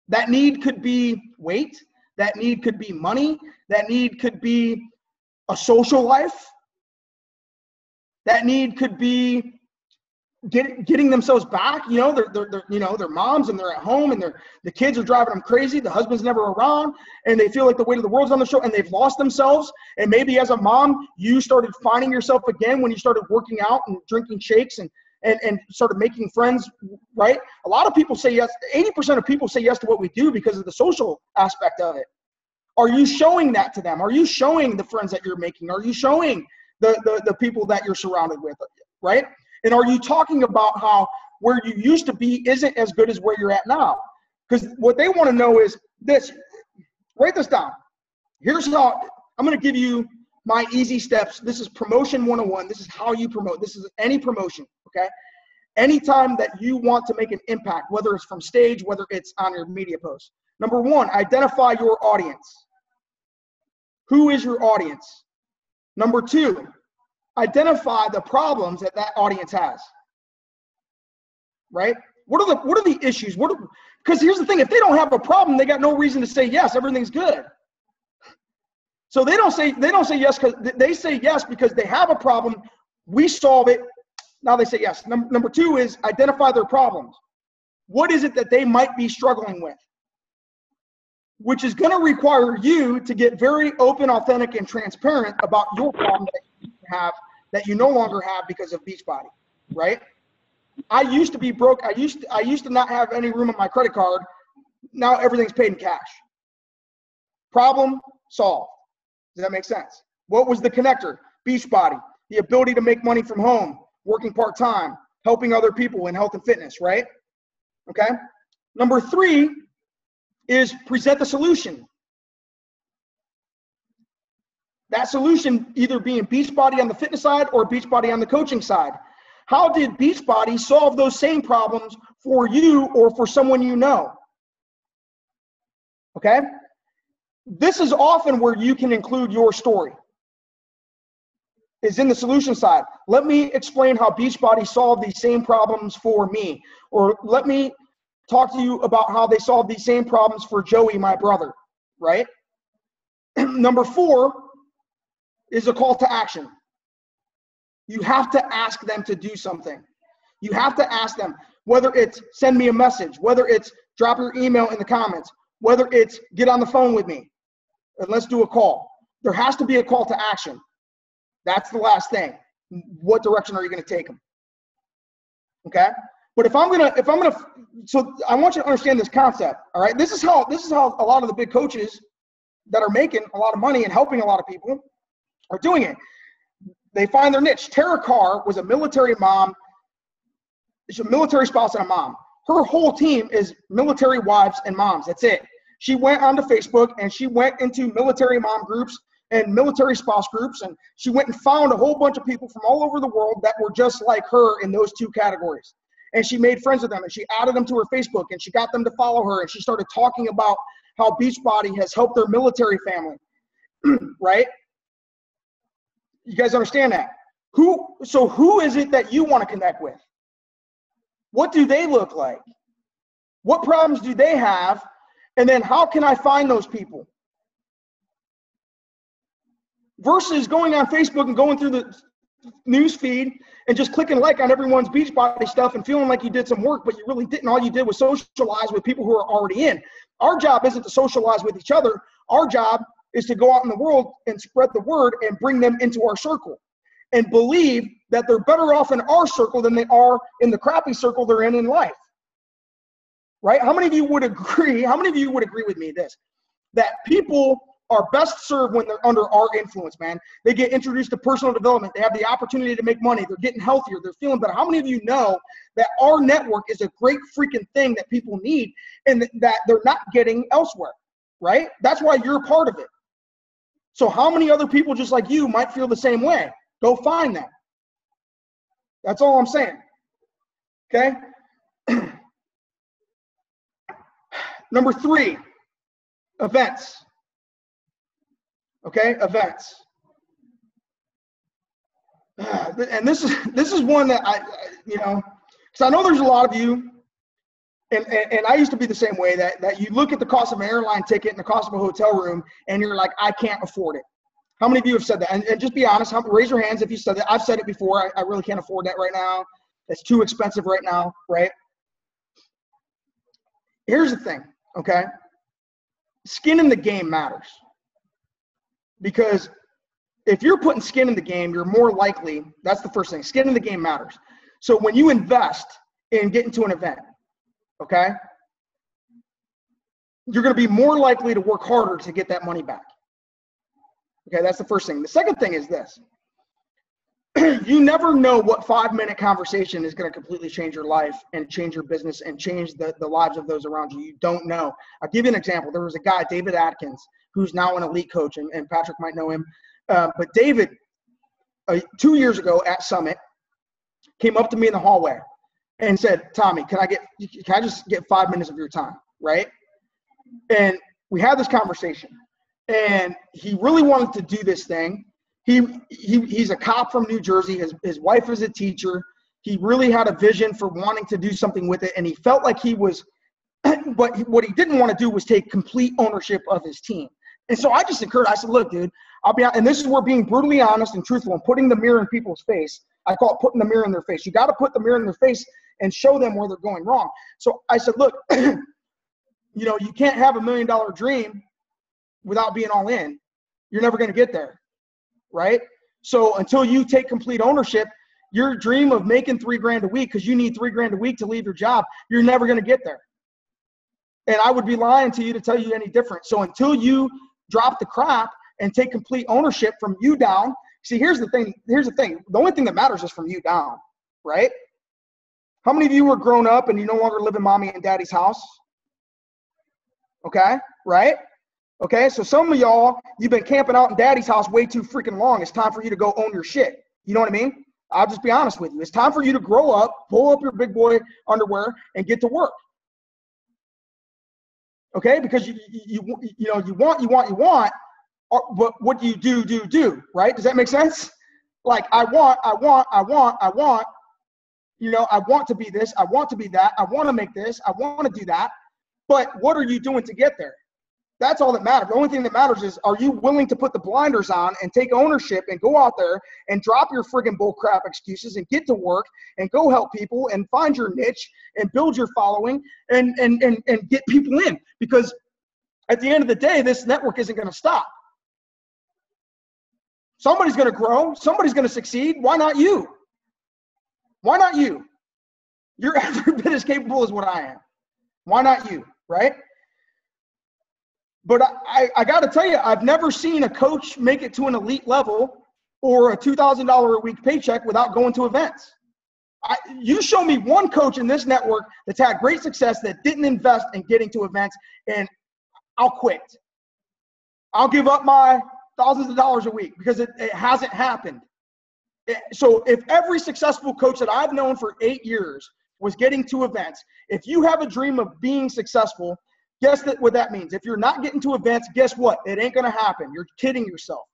That need could be weight. That need could be money. That need could be a social life. That need could be getting themselves back. You know, they're moms and they're at home and the kids are driving them crazy. The husband's never around and they feel like the weight of the world's on the show and they've lost themselves. And maybe as a mom, you started finding yourself again when you started working out and drinking shakes and started making friends, right? A lot of people say yes. 80% of people say yes to what we do because of the social aspect of it. Are you showing that to them? Are you showing the friends that you're making? Are you showing the people that you're surrounded with, right? And are you talking about how where you used to be isn't as good as where you're at now? Because what they want to know is this. Write this down. Here's how I'm going to give you my easy steps. This is promotion 101. This is how you promote. This is any promotion, okay? Anytime that you want to make an impact, whether it's from stage, whether it's on your media posts. Number 1, identify your audience. Who is your audience? Number 2, identify the problems that audience has, right? What are the issues? Because here's the thing: if they don't have a problem, they got no reason to say yes. Everything's good. So they don't say yes because they say yes because they have a problem. We solve it. Now they say yes. Number 2 is identify their problems. What is it that they might be struggling with? Which is going to require you to get very open, authentic, and transparent about your problem that you have that you no longer have because of Beachbody, right? I used to be broke. I used to not have any room on my credit card. Now everything's paid in cash. Problem solved. Does that make sense? What was the connector? Beachbody. The ability to make money from home, working part-time, helping other people in health and fitness, right? Okay? Number 3 is present the solution. That solution either being Beachbody on the fitness side or Beachbody on the coaching side. How did Beachbody solve those same problems for you or for someone you know? Okay? This is often where you can include your story, is in the solution side. Let me explain how Beachbody solved these same problems for me. Or let me talk to you about how they solved these same problems for Joey, my brother, right? Number 4 is a call to action. You have to ask them to do something. You have to ask them, whether it's send me a message, whether it's drop your email in the comments, whether it's get on the phone with me and let's do a call. There has to be a call to action. That's the last thing. What direction are you going to take them? Okay? But so I want you to understand this concept, all right? This is how a lot of the big coaches that are making a lot of money and helping a lot of people are doing it. They find their niche. Tara Carr was a military mom. She's a military spouse and a mom. Her whole team is military wives and moms. That's it. She went onto Facebook and she went into military mom groups and military spouse groups, and she went and found a whole bunch of people from all over the world that were just like her in those 2 categories. And she made friends with them, and she added them to her Facebook, and she got them to follow her, and she started talking about how Beachbody has helped their military family, right? You guys understand that? So who is it that you want to connect with? What do they look like? What problems do they have? And then how can I find those people? Versus going on Facebook and going through the news feed and just clicking like on everyone's Beachbody stuff and feeling like you did some work, but you really didn't. All you did was socialize with people who are already in. Our job isn't to socialize with each other. Our job is to go out in the world and spread the word and bring them into our circle and believe that they're better off in our circle than they are in the crappy circle they're in life. Right? How many of you would agree? How many of you would agree with me this? That people are best served when they're under our influence, man. They get introduced to personal development. They have the opportunity to make money. They're getting healthier. They're feeling better. How many of you know that our network is a great freaking thing that people need and that they're not getting elsewhere, right? That's why you're a part of it. So how many other people just like you might feel the same way? Go find them. That's all I'm saying. Okay? Number 3, events. Okay, events. And this is one that because I know there's a lot of you, and I used to be the same way, that you look at the cost of an airline ticket and the cost of a hotel room, and you're like, I can't afford it. How many of you have said that? And just be honest, raise your hands if you said that. I've said it before. I really can't afford that right now. It's too expensive right now, right? Here's the thing, okay? Skin in the game matters. Because if you're putting skin in the game, you're more likely, that's the first thing, skin in the game matters. So when you invest in getting to an event, okay, you're going to be more likely to work harder to get that money back. Okay, that's the first thing. The second thing is this. You never know what 5-minute conversation is going to completely change your life and change your business and change the lives of those around you. You don't know. I'll give you an example. There was a guy, David Atkins, who's now an elite coach, and Patrick might know him. But David, 2 years ago at Summit, came up to me in the hallway and said, Tommy, can I just get 5 minutes of your time, right? And we had this conversation. And he really wanted to do this thing. He's a cop from New Jersey. His wife is a teacher. He really had a vision for wanting to do something with it, and he felt like he was but what he didn't want to do was take complete ownership of his team. And so I just encouraged, I said, look, dude, I'll be out, and this is where being brutally honest and truthful and putting the mirror in people's face, I call it putting the mirror in their face. You got to put the mirror in their face and show them where they're going wrong. So I said, look, you can't have $1 million dream without being all in. You're never going to get there, right? So until you take complete ownership, your dream of making $3,000 a week, because you need $3,000 a week to leave your job, you're never going to get there. And I would be lying to you to tell you any different. So until you drop the crap and take complete ownership from you down, see, here's the thing. The only thing that matters is from you down, right? How many of you were grown up and you no longer live in mommy and daddy's house? Okay, right? Okay, so some of y'all, you've been camping out in daddy's house way too freaking long. It's time for you to go own your shit. You know what I mean? I'll just be honest with you. It's time for you to grow up, pull up your big boy underwear, and get to work. Okay, because you want, but what do you do, right? Does that make sense? Like, I want, I want to be this, I want to be that, I want to make this, I want to do that, but what are you doing to get there? That's all that matters. The only thing that matters is, are you willing to put the blinders on and take ownership and go out there and drop your friggin' bullcrap excuses and get to work and go help people and find your niche and build your following and get people in? Because at the end of the day, this network isn't going to stop. Somebody's going to grow. Somebody's going to succeed. Why not you? Why not you? You're every bit as capable as what I am. Why not you, right? But I got to tell you, I've never seen a coach make it to an elite level or a $2,000 a week paycheck without going to events. You show me one coach in this network that's had great success that didn't invest in getting to events, and I'll quit. I'll give up my thousands of dollars a week because it hasn't happened. So if every successful coach that I've known for 8 years was getting to events, if you have a dream of being successful, guess what that means. If you're not getting to events, guess what? It ain't going to happen. You're kidding yourself,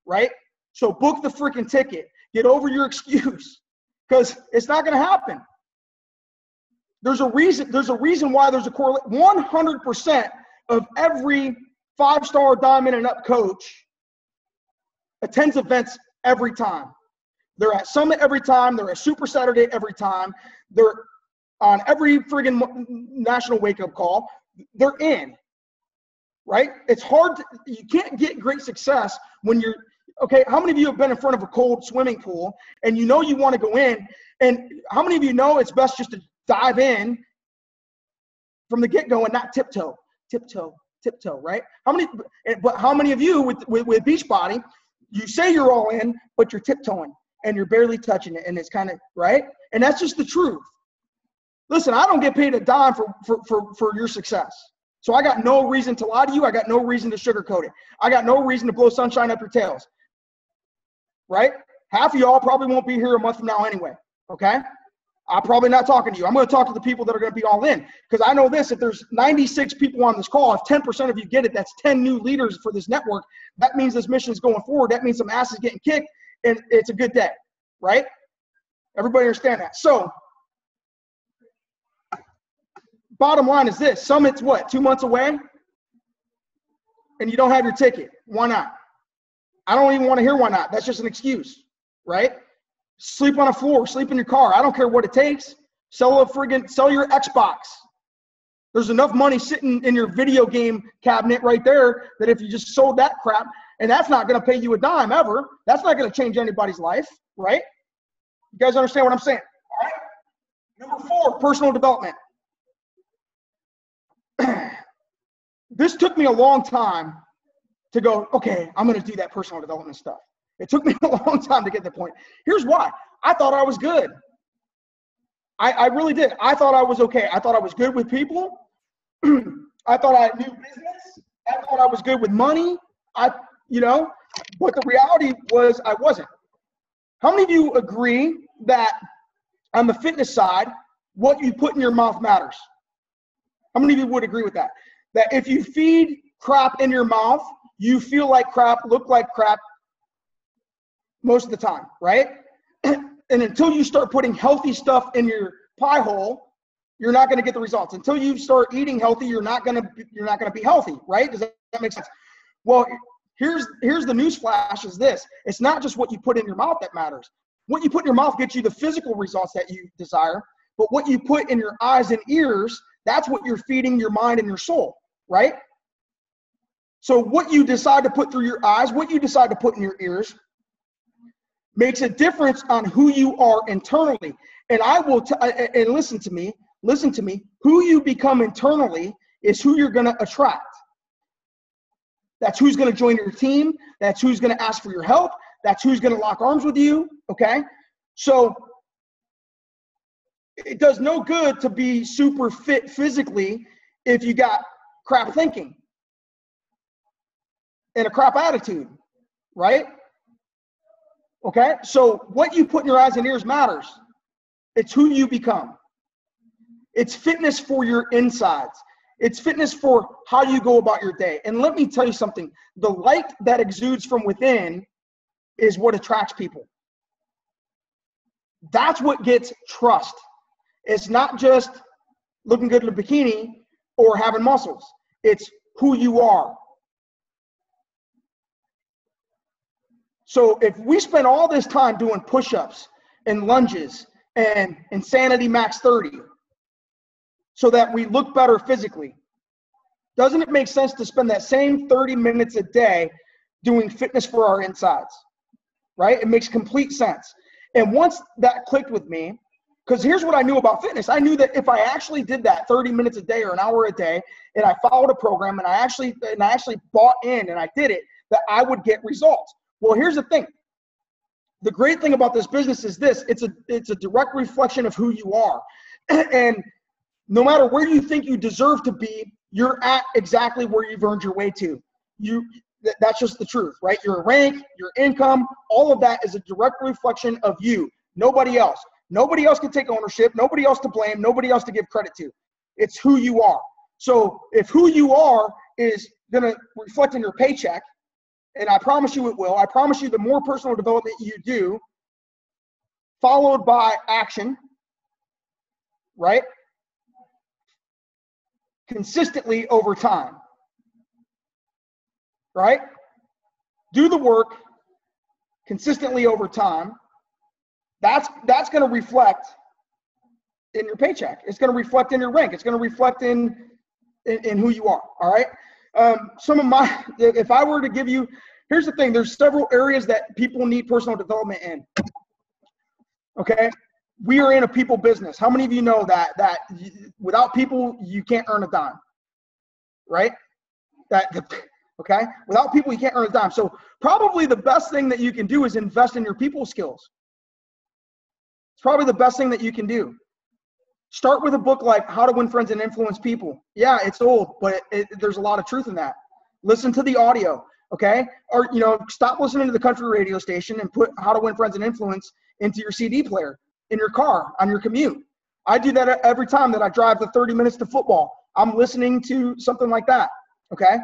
right? So book the freaking ticket. Get over your excuse because it's not going to happen. There's a reason why there's a correlation. 100% of every 5-star diamond and up coach attends events every time. They're at Summit every time. They're at Super Saturday every time. They're on every friggin' national wake-up call. They're in, right? It's hard. You can't get great success when you're, okay, how many of you have been in front of a cold swimming pool and you know you want to go in? And how many of you know it's best just to dive in from the get-go and not tiptoe, right? But how many of you with Beachbody, you say you're all in, but you're tiptoeing and you're barely touching it, and it's kind of, right? And that's just the truth. Listen, I don't get paid a dime for your success. So I got no reason to lie to you. I got no reason to sugarcoat it. I got no reason to blow sunshine up your tails, right? Half of y'all probably won't be here a month from now anyway, okay? I'm probably not talking to you. I'm going to talk to the people that are going to be all in, because I know this: if there's 96 people on this call, if 10% of you get it, that's 10 new leaders for this network. That means this mission is going forward. That means some ass is getting kicked, and it's a good day, right? Everybody understand that? So bottom line is this: Summit's what, 2 months away? And you don't have your ticket. Why not? I don't even want to hear why not. That's just an excuse, right? Sleep on a floor, sleep in your car. I don't care what it takes. Sell your Xbox. There's enough money sitting in your video game cabinet right there that if you just sold that crap, and that's not going to pay you a dime ever. That's not going to change anybody's life, right? You guys understand what I'm saying? All right. Number 4, personal development. This took me a long time to go, okay, I'm going to do that personal development stuff. It took me a long time to get to the point. Here's why. I thought I was good. I really did. I thought I was okay. I thought I was good with people. I thought I knew business. I thought I was good with money. But the reality was I wasn't. How many of you agree that on the fitness side, what you put in your mouth matters? How many of you would agree with that? That if you feed crap in your mouth, you feel like crap, look like crap most of the time, right? And until you start putting healthy stuff in your pie hole, you're not going to get the results. Until you start eating healthy, you're not going to be healthy, right? Does that make sense? Well, here's the news flash is this: it's not just what you put in your mouth that matters. What you put in your mouth gets you the physical results that you desire, but what you put in your eyes and ears, that's what you're feeding your mind and your soul, right? So what you decide to put through your eyes, what you decide to put in your ears, makes a difference on who you are internally. And and listen to me, who you become internally is who you're going to attract. That's who's going to join your team. That's who's going to ask for your help. That's who's going to lock arms with you, okay? So it does no good to be super fit physically if you got crap thinking and a crap attitude, right? Okay, so what you put in your eyes and ears matters. It's who you become. It's fitness for your insides. It's fitness for how you go about your day. And let me tell you something. The light that exudes from within is what attracts people. That's what gets trust. It's not just looking good in a bikini or having muscles. It's who you are. So if we spend all this time doing push-ups and lunges and Insanity Max 30 so that we look better physically, doesn't it make sense to spend that same 30 minutes a day doing fitness for our insides, right? It makes complete sense. And once that clicked with me, because here's what I knew about fitness. I knew that if I actually did that 30 minutes a day or an hour a day, and I followed a program and I actually bought in and I did it, that I would get results. Well, here's the thing. The great thing about this business is this. It's a direct reflection of who you are. And no matter where you think you deserve to be, you're at exactly where you've earned your way to. That's just the truth, right? Your rank, your income, all of that is a direct reflection of you, nobody else. Nobody else can take ownership, nobody else to blame, nobody else to give credit to. It's who you are. So if who you are is going to reflect in your paycheck, and I promise you it will, I promise you the more personal development you do, followed by action, right? Consistently over time, right? Do the work consistently over time. That's going to reflect in your paycheck. It's going to reflect in your rank. It's going to reflect in who you are. All right. If I were to give you, here's the thing. There's several areas that people need personal development in. Okay. We are in a people business. How many of you know that without people, you can't earn a dime, right? Okay. Without people, you can't earn a dime. So probably the best thing that you can do is invest in your people skills. It's probably the best thing that you can do. Start with a book like How to Win Friends and Influence People. Yeah, it's old, but there's a lot of truth in that. Listen to the audio, okay? Or, stop listening to the country radio station and put How to Win Friends and Influence into your CD player in your car on your commute. I do that every time that I drive the 30 minutes to football. I'm listening to something like that, okay?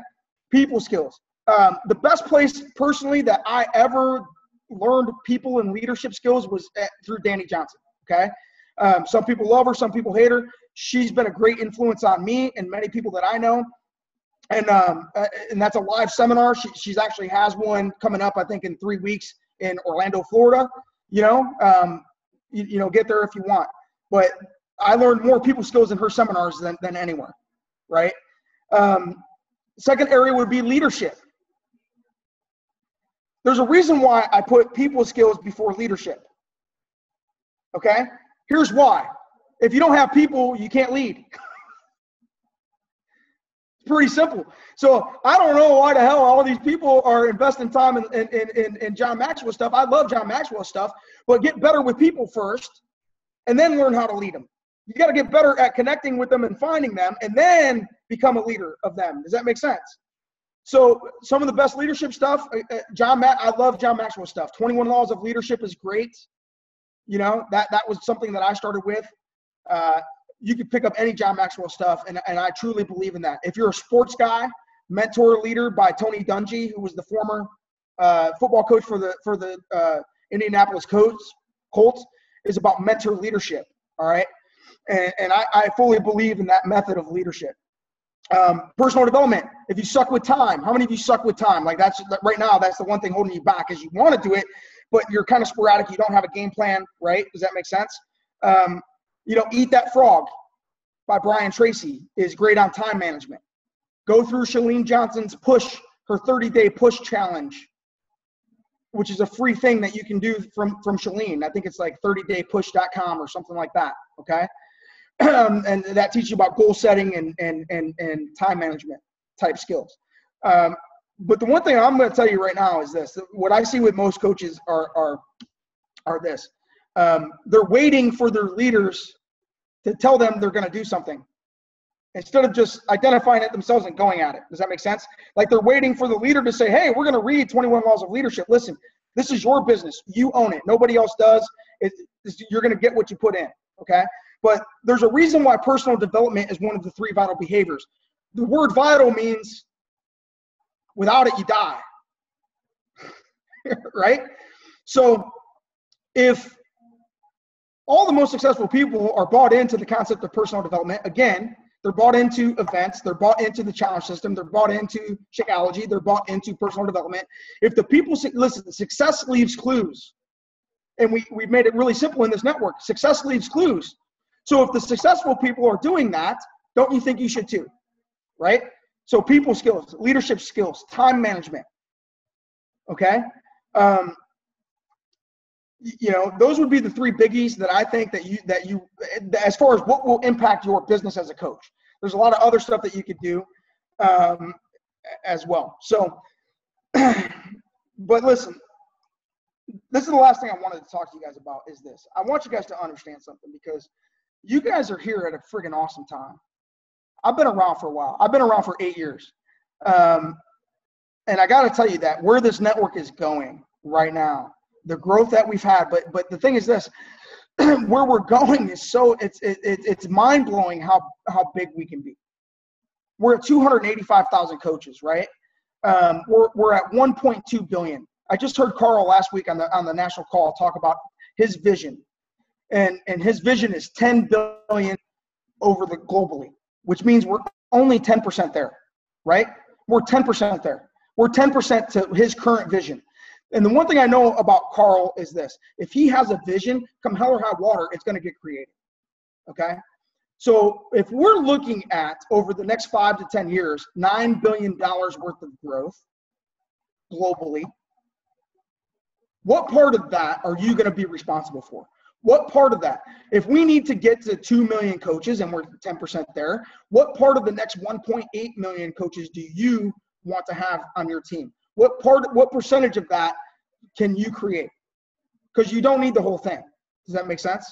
People skills. The best place personally that I ever learned people and leadership skills was through Danny Johnson, okay? Some people love her, some people hate her. She's been a great influence on me and many people that I know. And that's a live seminar. She's actually has one coming up, I think, in 3 weeks in Orlando, Florida. Get there if you want. But I learned more people skills in her seminars than anywhere, right? Second area would be leadership. There's a reason why I put people skills before leadership, okay? Here's why. If you don't have people, you can't lead. It's pretty simple. So I don't know why the hell all these people are investing time in John Maxwell stuff. I love John Maxwell stuff, but get better with people first and then learn how to lead them. You got to get better at connecting with them and finding them and then become a leader of them. Does that make sense? So some of the best leadership stuff, I love John Maxwell stuff. 21 Laws of Leadership is great. That was something that I started with. You could pick up any John Maxwell stuff, and I truly believe in that. If you're a sports guy, Mentor Leader by Tony Dungy, who was the former football coach for the Indianapolis Colts, is about mentor leadership, all right? And I fully believe in that method of leadership. Personal development. If you suck with time, how many of you suck with time? Like right now, that's the one thing holding you back is you want to do it, but you're kind of sporadic. You don't have a game plan, right? Does that make sense? Eat That Frog by Brian Tracy is great on time management. Go through Chalene Johnson's her 30-day push challenge, which is a free thing that you can do from Chalene. I think it's like 30daypush.com or something like that, okay? And that teaches you about goal setting and time management type skills. But the one thing I'm going to tell you right now is this. What I see with most coaches are this. They're waiting for their leaders to tell them they're going to do something instead of just identifying it themselves and going at it. Does that make sense? Like they're waiting for the leader to say, hey, we're going to read 21 Laws of Leadership. Listen, this is your business. You own it. Nobody else does. You're going to get what you put in, okay? But there's a reason why personal development is one of the 3 vital behaviors. The word vital means without it, you die, right? So if all the most successful people are bought into the concept of personal development, again, They're bought into events. They're bought into the challenge system. They're bought into Shakeology. They're bought into personal development. If the people listen, success leaves clues. And we've made it really simple in this network. Success leaves clues. So if the successful people are doing that, don't you think you should too? Right? So people skills, leadership skills, time management. Okay? You know, those would be the three biggies that I think that you as far as what will impact your business as a coach. There's a lot of other stuff that you could do as well. So, but listen, this is the last thing I wanted to talk to you guys about is this. I want you guys to understand something because you guys are here at a friggin' awesome time. I've been around for a while. I've been around for 8 years. And I got to tell you that where this network is going right now, the growth that we've had, but the thing is this, where we're going is it's mind-blowing how big we can be. We're at 285,000 coaches, right? We're at 1.2 billion. I just heard Carl last week on the national call talk about his vision, and his vision is 10 billion over the globally, which means we're only 10% there, right? We're 10% there. We're 10% to his current vision. And the one thing I know about Carl is this: if he has a vision, come hell or high water, it's going to get created. Okay. So if we're looking at over the next 5 to 10 years, $9 billion worth of growth globally, what part of that are you going to be responsible for? What part of that? If we need to get to 2 million coaches and we're 10% there, what part of the next 1.8 million coaches do you want to have on your team? What percentage of that can you create? Because you don't need the whole thing. Does that make sense?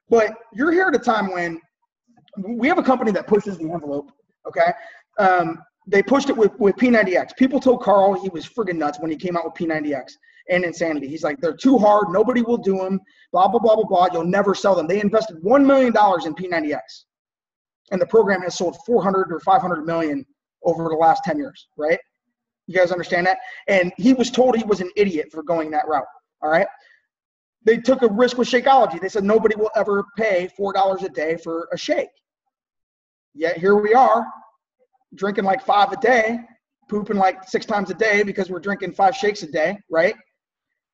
But you're here at a time when we have a company that pushes the envelope, okay? They pushed it with P90X. People told Carl he was friggin' nuts when he came out with P90X and Insanity. He's like, they're too hard. Nobody will do them, blah, blah, blah, blah, blah. You'll never sell them. They invested $1 million in P90X. And the program has sold 400 or 500 million over the last 10 years, right? You guys understand that? And he was told he was an idiot for going that route, all right? They took a risk with Shakeology. They said nobody will ever pay $4 a day for a shake. Yet here we are, drinking like 5 a day, pooping like 6 times a day because we're drinking 5 shakes a day, right?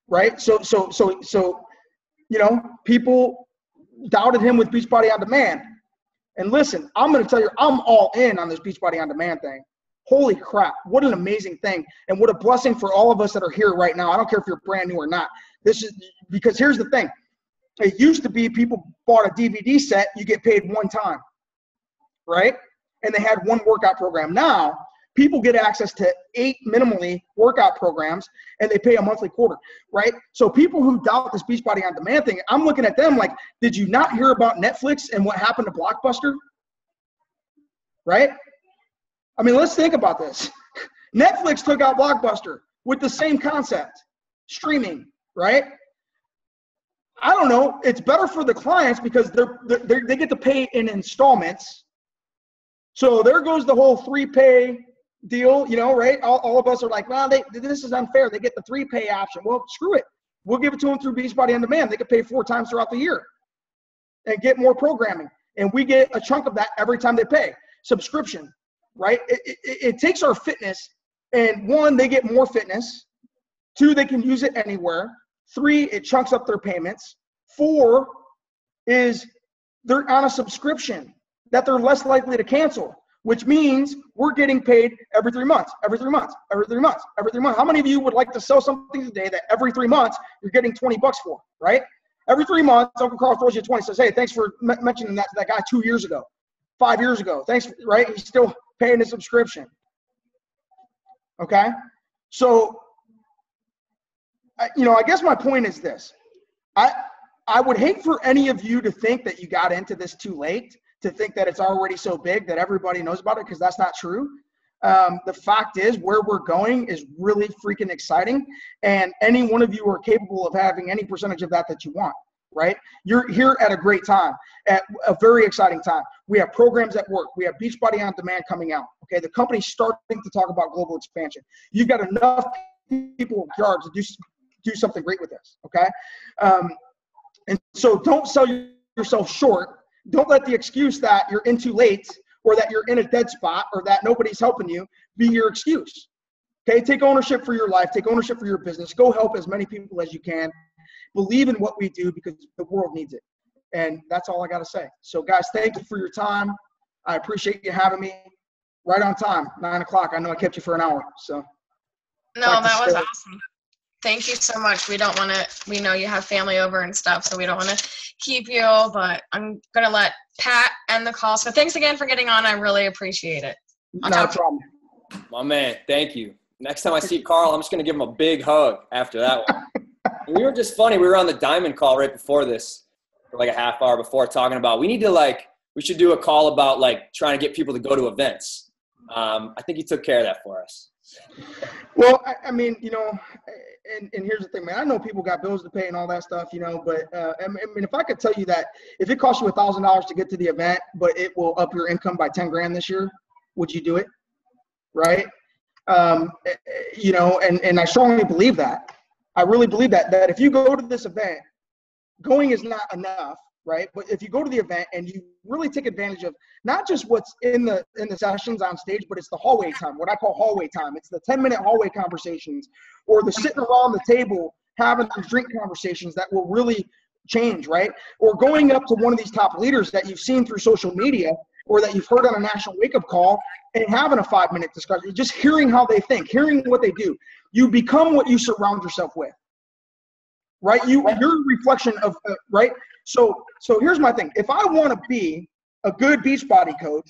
Right? So you know, people doubted him with Beachbody On Demand. And listen, I'm going to tell you, I'm all in on this Beachbody On Demand thing. Holy crap, what an amazing thing. And what a blessing for all of us that are here right now. I don't care if you're brand new or not. This is because here's the thing. It used to be people bought a DVD set, you get paid one time, right? And they had one workout program. Now, people get access to 8 minimally workout programs, and they pay a monthly quarter, right? So people who doubt this Beachbody On Demand thing, I'm looking at them like, did you not hear about Netflix and what happened to Blockbuster? Right? I mean, let's think about this. Netflix took out Blockbuster with the same concept, streaming, right? I don't know. It's better for the clients because they get to pay in installments. So there goes the whole 3-pay deal, you know, right? All of us are like, well, this is unfair. They get the 3-pay option. Well, screw it. We'll give it to them through Beachbody On Demand. They can pay 4 times throughout the year and get more programming. And we get a chunk of that every time they pay. Subscription, right? It takes our fitness, and 1, they get more fitness. 2, they can use it anywhere. 3, it chunks up their payments. 4 is they're on a subscription that they're less likely to cancel, which means we're getting paid every 3 months, every 3 months, every 3 months, every 3 months. How many of you would like to sell something today that every 3 months you're getting $20 for, right? Every 3 months, Uncle Carl throws you 20, says, hey, thanks for mentioning that to that guy 2 years ago, 5 years ago. Thanks, right? He's still paying the subscription. Okay? So, you know, I guess my point is this. I would hate for any of you to think that you got into this too late, to think that it's already so big that everybody knows about it, because that's not true. The fact is, where we're going is really freaking exciting, and any one of you are capable of having any percentage of that you want, right? You're here at a great time, at a very exciting time. We have programs at work. We have Beachbody On Demand coming out, okay? The company's starting to talk about global expansion. You've got enough people in yards to do something great with this, okay? And so don't sell yourself short. Don't let the excuse that you're in too late or that you're in a dead spot or that nobody's helping you be your excuse. Okay, take ownership for your life, take ownership for your business, go help as many people as you can. Believe in what we do because the world needs it. And that's all I got to say. So guys, thank you for your time. I appreciate you having me right on time, 9 o'clock. I know I kept you for an hour. So No, that was awesome. Thank you so much. We know you have family over and stuff, so we don't want to keep you, but I'm going to let Pat end the call. So thanks again for getting on. I really appreciate it. Not a problem. My man, thank you. Next time I see Carl, I'm just going to give him a big hug after that one. We were just funny. We were on the Diamond call right before this, for like a half hour before, talking about we should do a call about like trying to get people to go to events. I think he took care of that for us. Well, I mean, you know, and here's the thing, man. I know people got bills to pay and all that stuff, you know, but I mean, if I could tell you that if it costs you $1,000 to get to the event, but it will up your income by 10 grand this year, would you do it? Right? You know, and I strongly believe that. I really believe that if you go to this event, going is not enough, right? But if you go to the event and you really take advantage of not just what's in the sessions on stage, but it's the hallway time, what I call hallway time. It's the 10-minute hallway conversations or the sitting around the table having those drink conversations that will really change, right? Or going up to one of these top leaders that you've seen through social media or that you've heard on a national wake-up call and having a 5-minute discussion, just hearing how they think, hearing what they do. You become what you surround yourself with, right? You're a reflection of, right? So here's my thing. If I want to be a good Beachbody coach,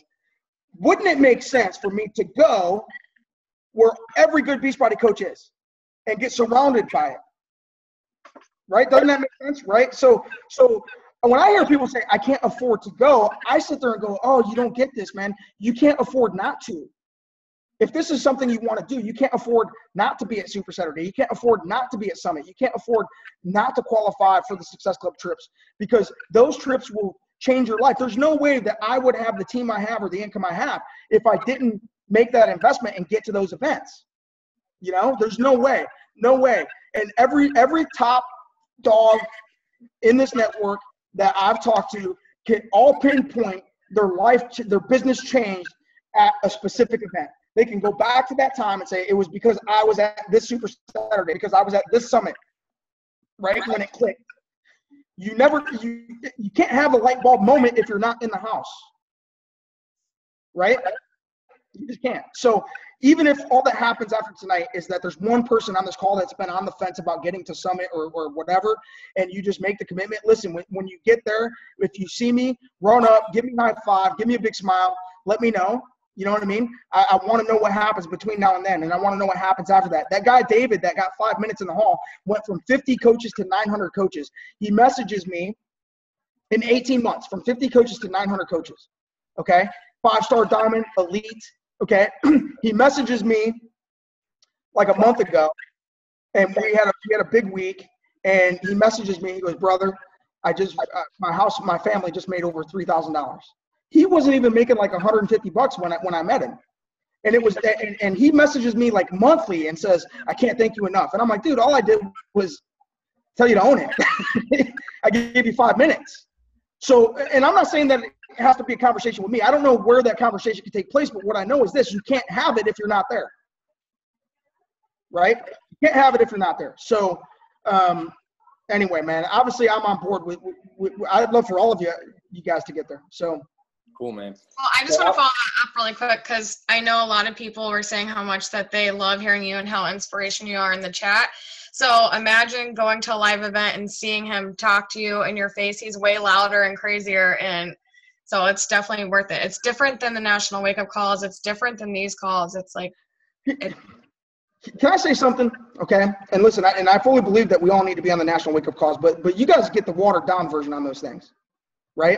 wouldn't it make sense for me to go where every good Beachbody coach is and get surrounded by it? Right? Doesn't that make sense? Right? So when I hear people say, I can't afford to go, I sit there and go, oh, you don't get this, man. You can't afford not to. If this is something you want to do, you can't afford not to be at Super Saturday. You can't afford not to be at Summit. You can't afford not to qualify for the Success Club trips because those trips will change your life. There's no way that I would have the team I have or the income I have if I didn't make that investment and get to those events. You know, there's no way, no way. And every top dog in this network that I've talked to can all pinpoint their life, their business changed at a specific event. They can go back to that time and say, it was because I was at this Super Saturday, because I was at this summit, right, when it clicked. You can't have a light bulb moment if you're not in the house, right? You just can't. So even if all that happens after tonight is that there's one person on this call that's been on the fence about getting to Summit or whatever, and you just make the commitment, listen, when you get there, if you see me, run up, give me a high five, give me a big smile, let me know. You know what I mean? I want to know what happens between now and then, and I want to know what happens after that. That guy, David, that got 5 minutes in the hall, went from 50 coaches to 900 coaches. He messages me in 18 months, from 50 coaches to 900 coaches, okay? 5-star diamond, elite, okay? He messages me like a month ago, and we had a big week, and he messages me. He goes, brother, my family just made over $3,000. He wasn't even making like $150 when I met him. And it was, and he messages me like monthly and says, I can't thank you enough. And I'm like, dude, all I did was tell you to own it. I gave you 5 minutes. So, and I'm not saying that it has to be a conversation with me. I don't know where that conversation can take place, but what I know is this: you can't have it if you're not there. Right? You can't have it if you're not there. So, anyway, man, obviously I'm on board with I'd love for all of you guys to get there. So. Cool, man. Well, I just want to follow that up really quick because I know a lot of people were saying how much that they love hearing you and how inspirational you are in the chat. So imagine going to a live event and seeing him talk to you in your face. He's way louder and crazier, and so it's definitely worth it. It's different than the national wake-up calls. It's different than these calls. It's like Can I say something? Okay. And listen, I fully believe that we all need to be on the national wake-up calls, but you guys get the watered down version on those things, right?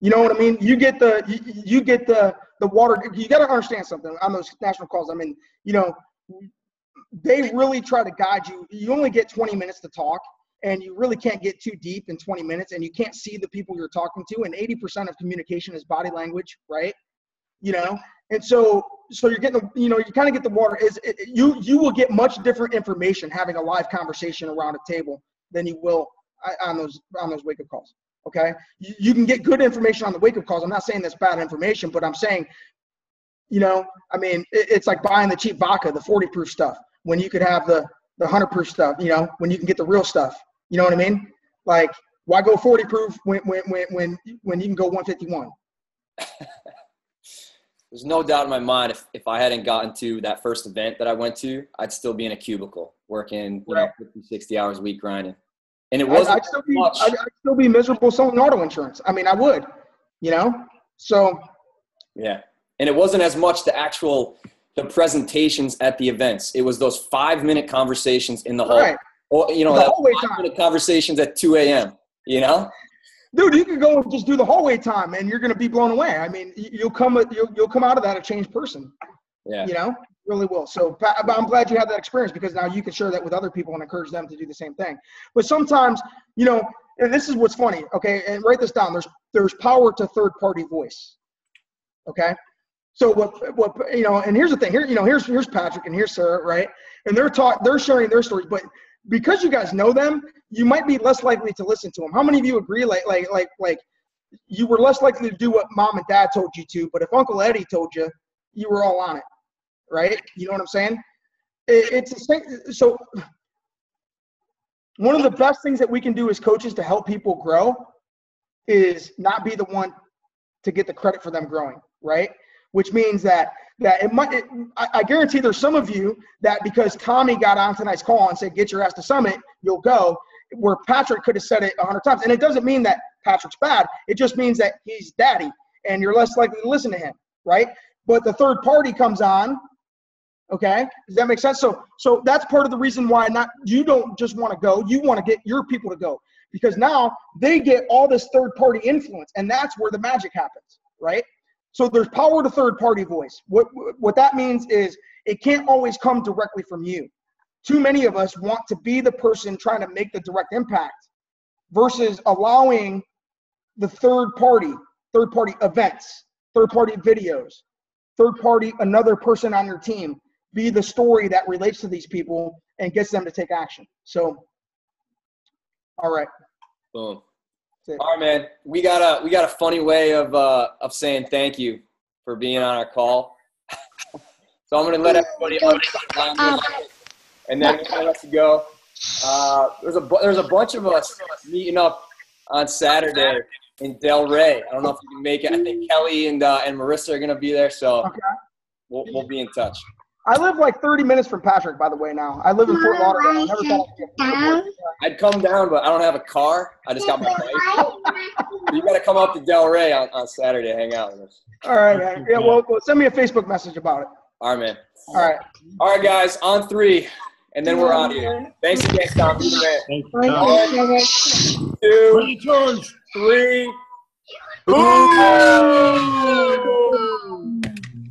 You know what I mean? You get the water. You got to understand something on those national calls. I mean, you know, they really try to guide you. You only get 20 minutes to talk, and you really can't get too deep in 20 minutes, and you can't see the people you're talking to. And 80% of communication is body language, right? You know, and so you're getting, you know, you kind of get the water. You will get much different information having a live conversation around a table than you will on those wake-up calls. Okay. You can get good information on the wake-up calls. I'm not saying that's bad information, but I'm saying, I mean, it's like buying the cheap vodka, the 40 proof stuff, when you could have the 100 proof stuff, when you can get the real stuff. You know what I mean? Like, why go 40 proof when you can go 151? There's no doubt in my mind if I hadn't gotten to that first event that I went to, I'd still be in a cubicle working, 50, 60 hours a week grinding. And it wasn't I'd still be miserable selling auto insurance. I mean, I would, so. Yeah. And it wasn't as much the presentations at the events. It was those 5-minute conversations in the hall. Right. Or, the 5-minute conversations at 2 a.m., Dude, you could go and just do the hallway time and you're going to be blown away. I mean, you'll come out of that a changed person. Yeah. Really will. So I'm glad you had that experience, because now you can share that with other people and encourage them to do the same thing. But sometimes, and this is what's funny, okay, and write this down. There's power to third-party voice, okay? So what and here's the thing. Here's Patrick and here's Sarah, right? And they're sharing their stories, but because you guys know them, you might be less likely to listen to them. How many of you agree? Like you were less likely to do what mom and dad told you to, but if Uncle Eddie told you, you were all on it, right? You know what I'm saying? It's the same. So one of the best things that we can do as coaches to help people grow is not be the one to get the credit for them growing, right? Which means that I guarantee there's some of you that because Tommy got on tonight's call and said, get your ass to Summit, you'll go, where Patrick could have said it 100 times. And it doesn't mean that Patrick's bad. It just means that he's daddy and you're less likely to listen to him, right? But the third party comes on, okay? Does that make sense? So that's part of the reason why you don't just want to go. You want to get your people to go, because now they get all this third party influence, and that's where the magic happens, right? So there's power to third-party voice. What that means is it can't always come directly from you. Too many of us want to be the person trying to make the direct impact versus allowing the third-party events, third-party videos, third-party another person on your team be the story that relates to these people and gets them to take action. So, all right. Boom. All right, man. We got a funny way of saying thank you for being on our call. So I'm gonna let everybody on, and then we're gonna let you go. There's a bunch of us meeting up on Saturday in Del Rey. I don't know if you can make it. I think Kelly and Marissa are gonna be there, so okay. We'll be in touch. I live like 30 minutes from Patrick, by the way, now. I live in Fort Lauderdale. I never thought I'd come down, but I don't have a car. I just got my bike. You got to come up to Del Rey on Saturday, hang out with us. All right. Yeah, well, send me a Facebook message about it. All right, man. All right, guys, on 3, and then we're out of here. Thanks again, Tom. Be the man. 1, 2, 3. Boom!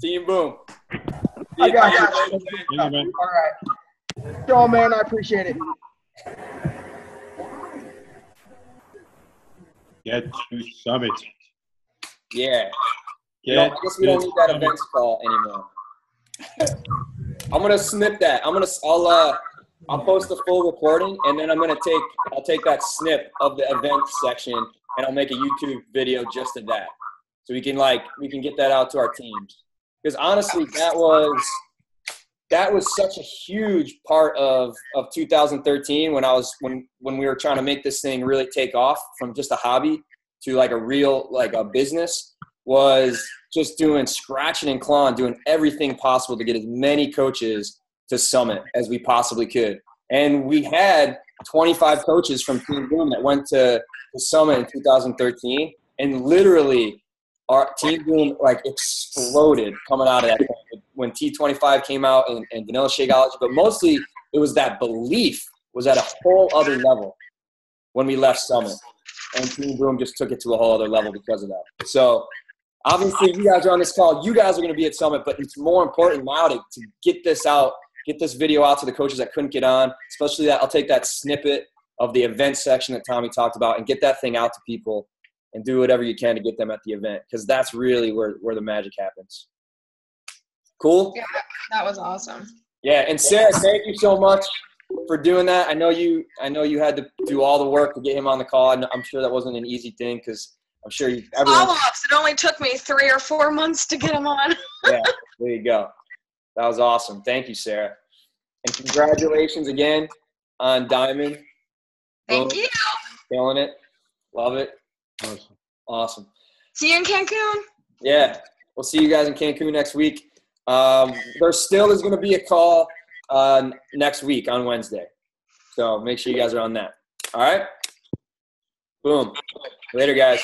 Team Boom. I got you. All right. Go, man. I appreciate it. Get to Summit. Yeah. I guess we don't need that events call anymore. I'm gonna snip that. I'll post a full recording, and then I'll take that snip of the event section, and I'll make a YouTube video just of that, so we can get that out to our teams. Because honestly, that was such a huge part of 2013 when we were trying to make this thing really take off from just a hobby to like a real a business, was just scratching and clawing, doing everything possible to get as many coaches to Summit as we possibly could. And we had 25 coaches from Team Boom that went to Summit in 2013, and literally our Team Boom exploded coming out of that point when T25 came out and Vanilla Shakeology. But mostly it was that belief was at a whole other level when we left Summit. And Team Boom just took it to a whole other level because of that. So obviously you guys are on this call. You guys are going to be at Summit, but it's more important now to get this out, get this video out to the coaches that couldn't get on, especially I'll take that snippet of the event section that Tommy talked about and get that thing out to people. And do whatever you can to get them at the event, because that's really where the magic happens. Cool? Yeah, that was awesome. Yeah, and Sarah, thank you so much for doing that. I know you had to do all the work to get him on the call. I'm sure that wasn't an easy thing because I'm sure everyone. Follow-ups. It only took me 3 or 4 months to get him on. Yeah, there you go. That was awesome. Thank you, Sarah. And congratulations again on Diamond. Thank you. Killing it. Love it. Awesome. Awesome. See you in Cancun. Yeah. We'll see you guys in Cancun next week. There still is going to be a call next week on Wednesday. So make sure you guys are on that. All right? Boom. Later, guys.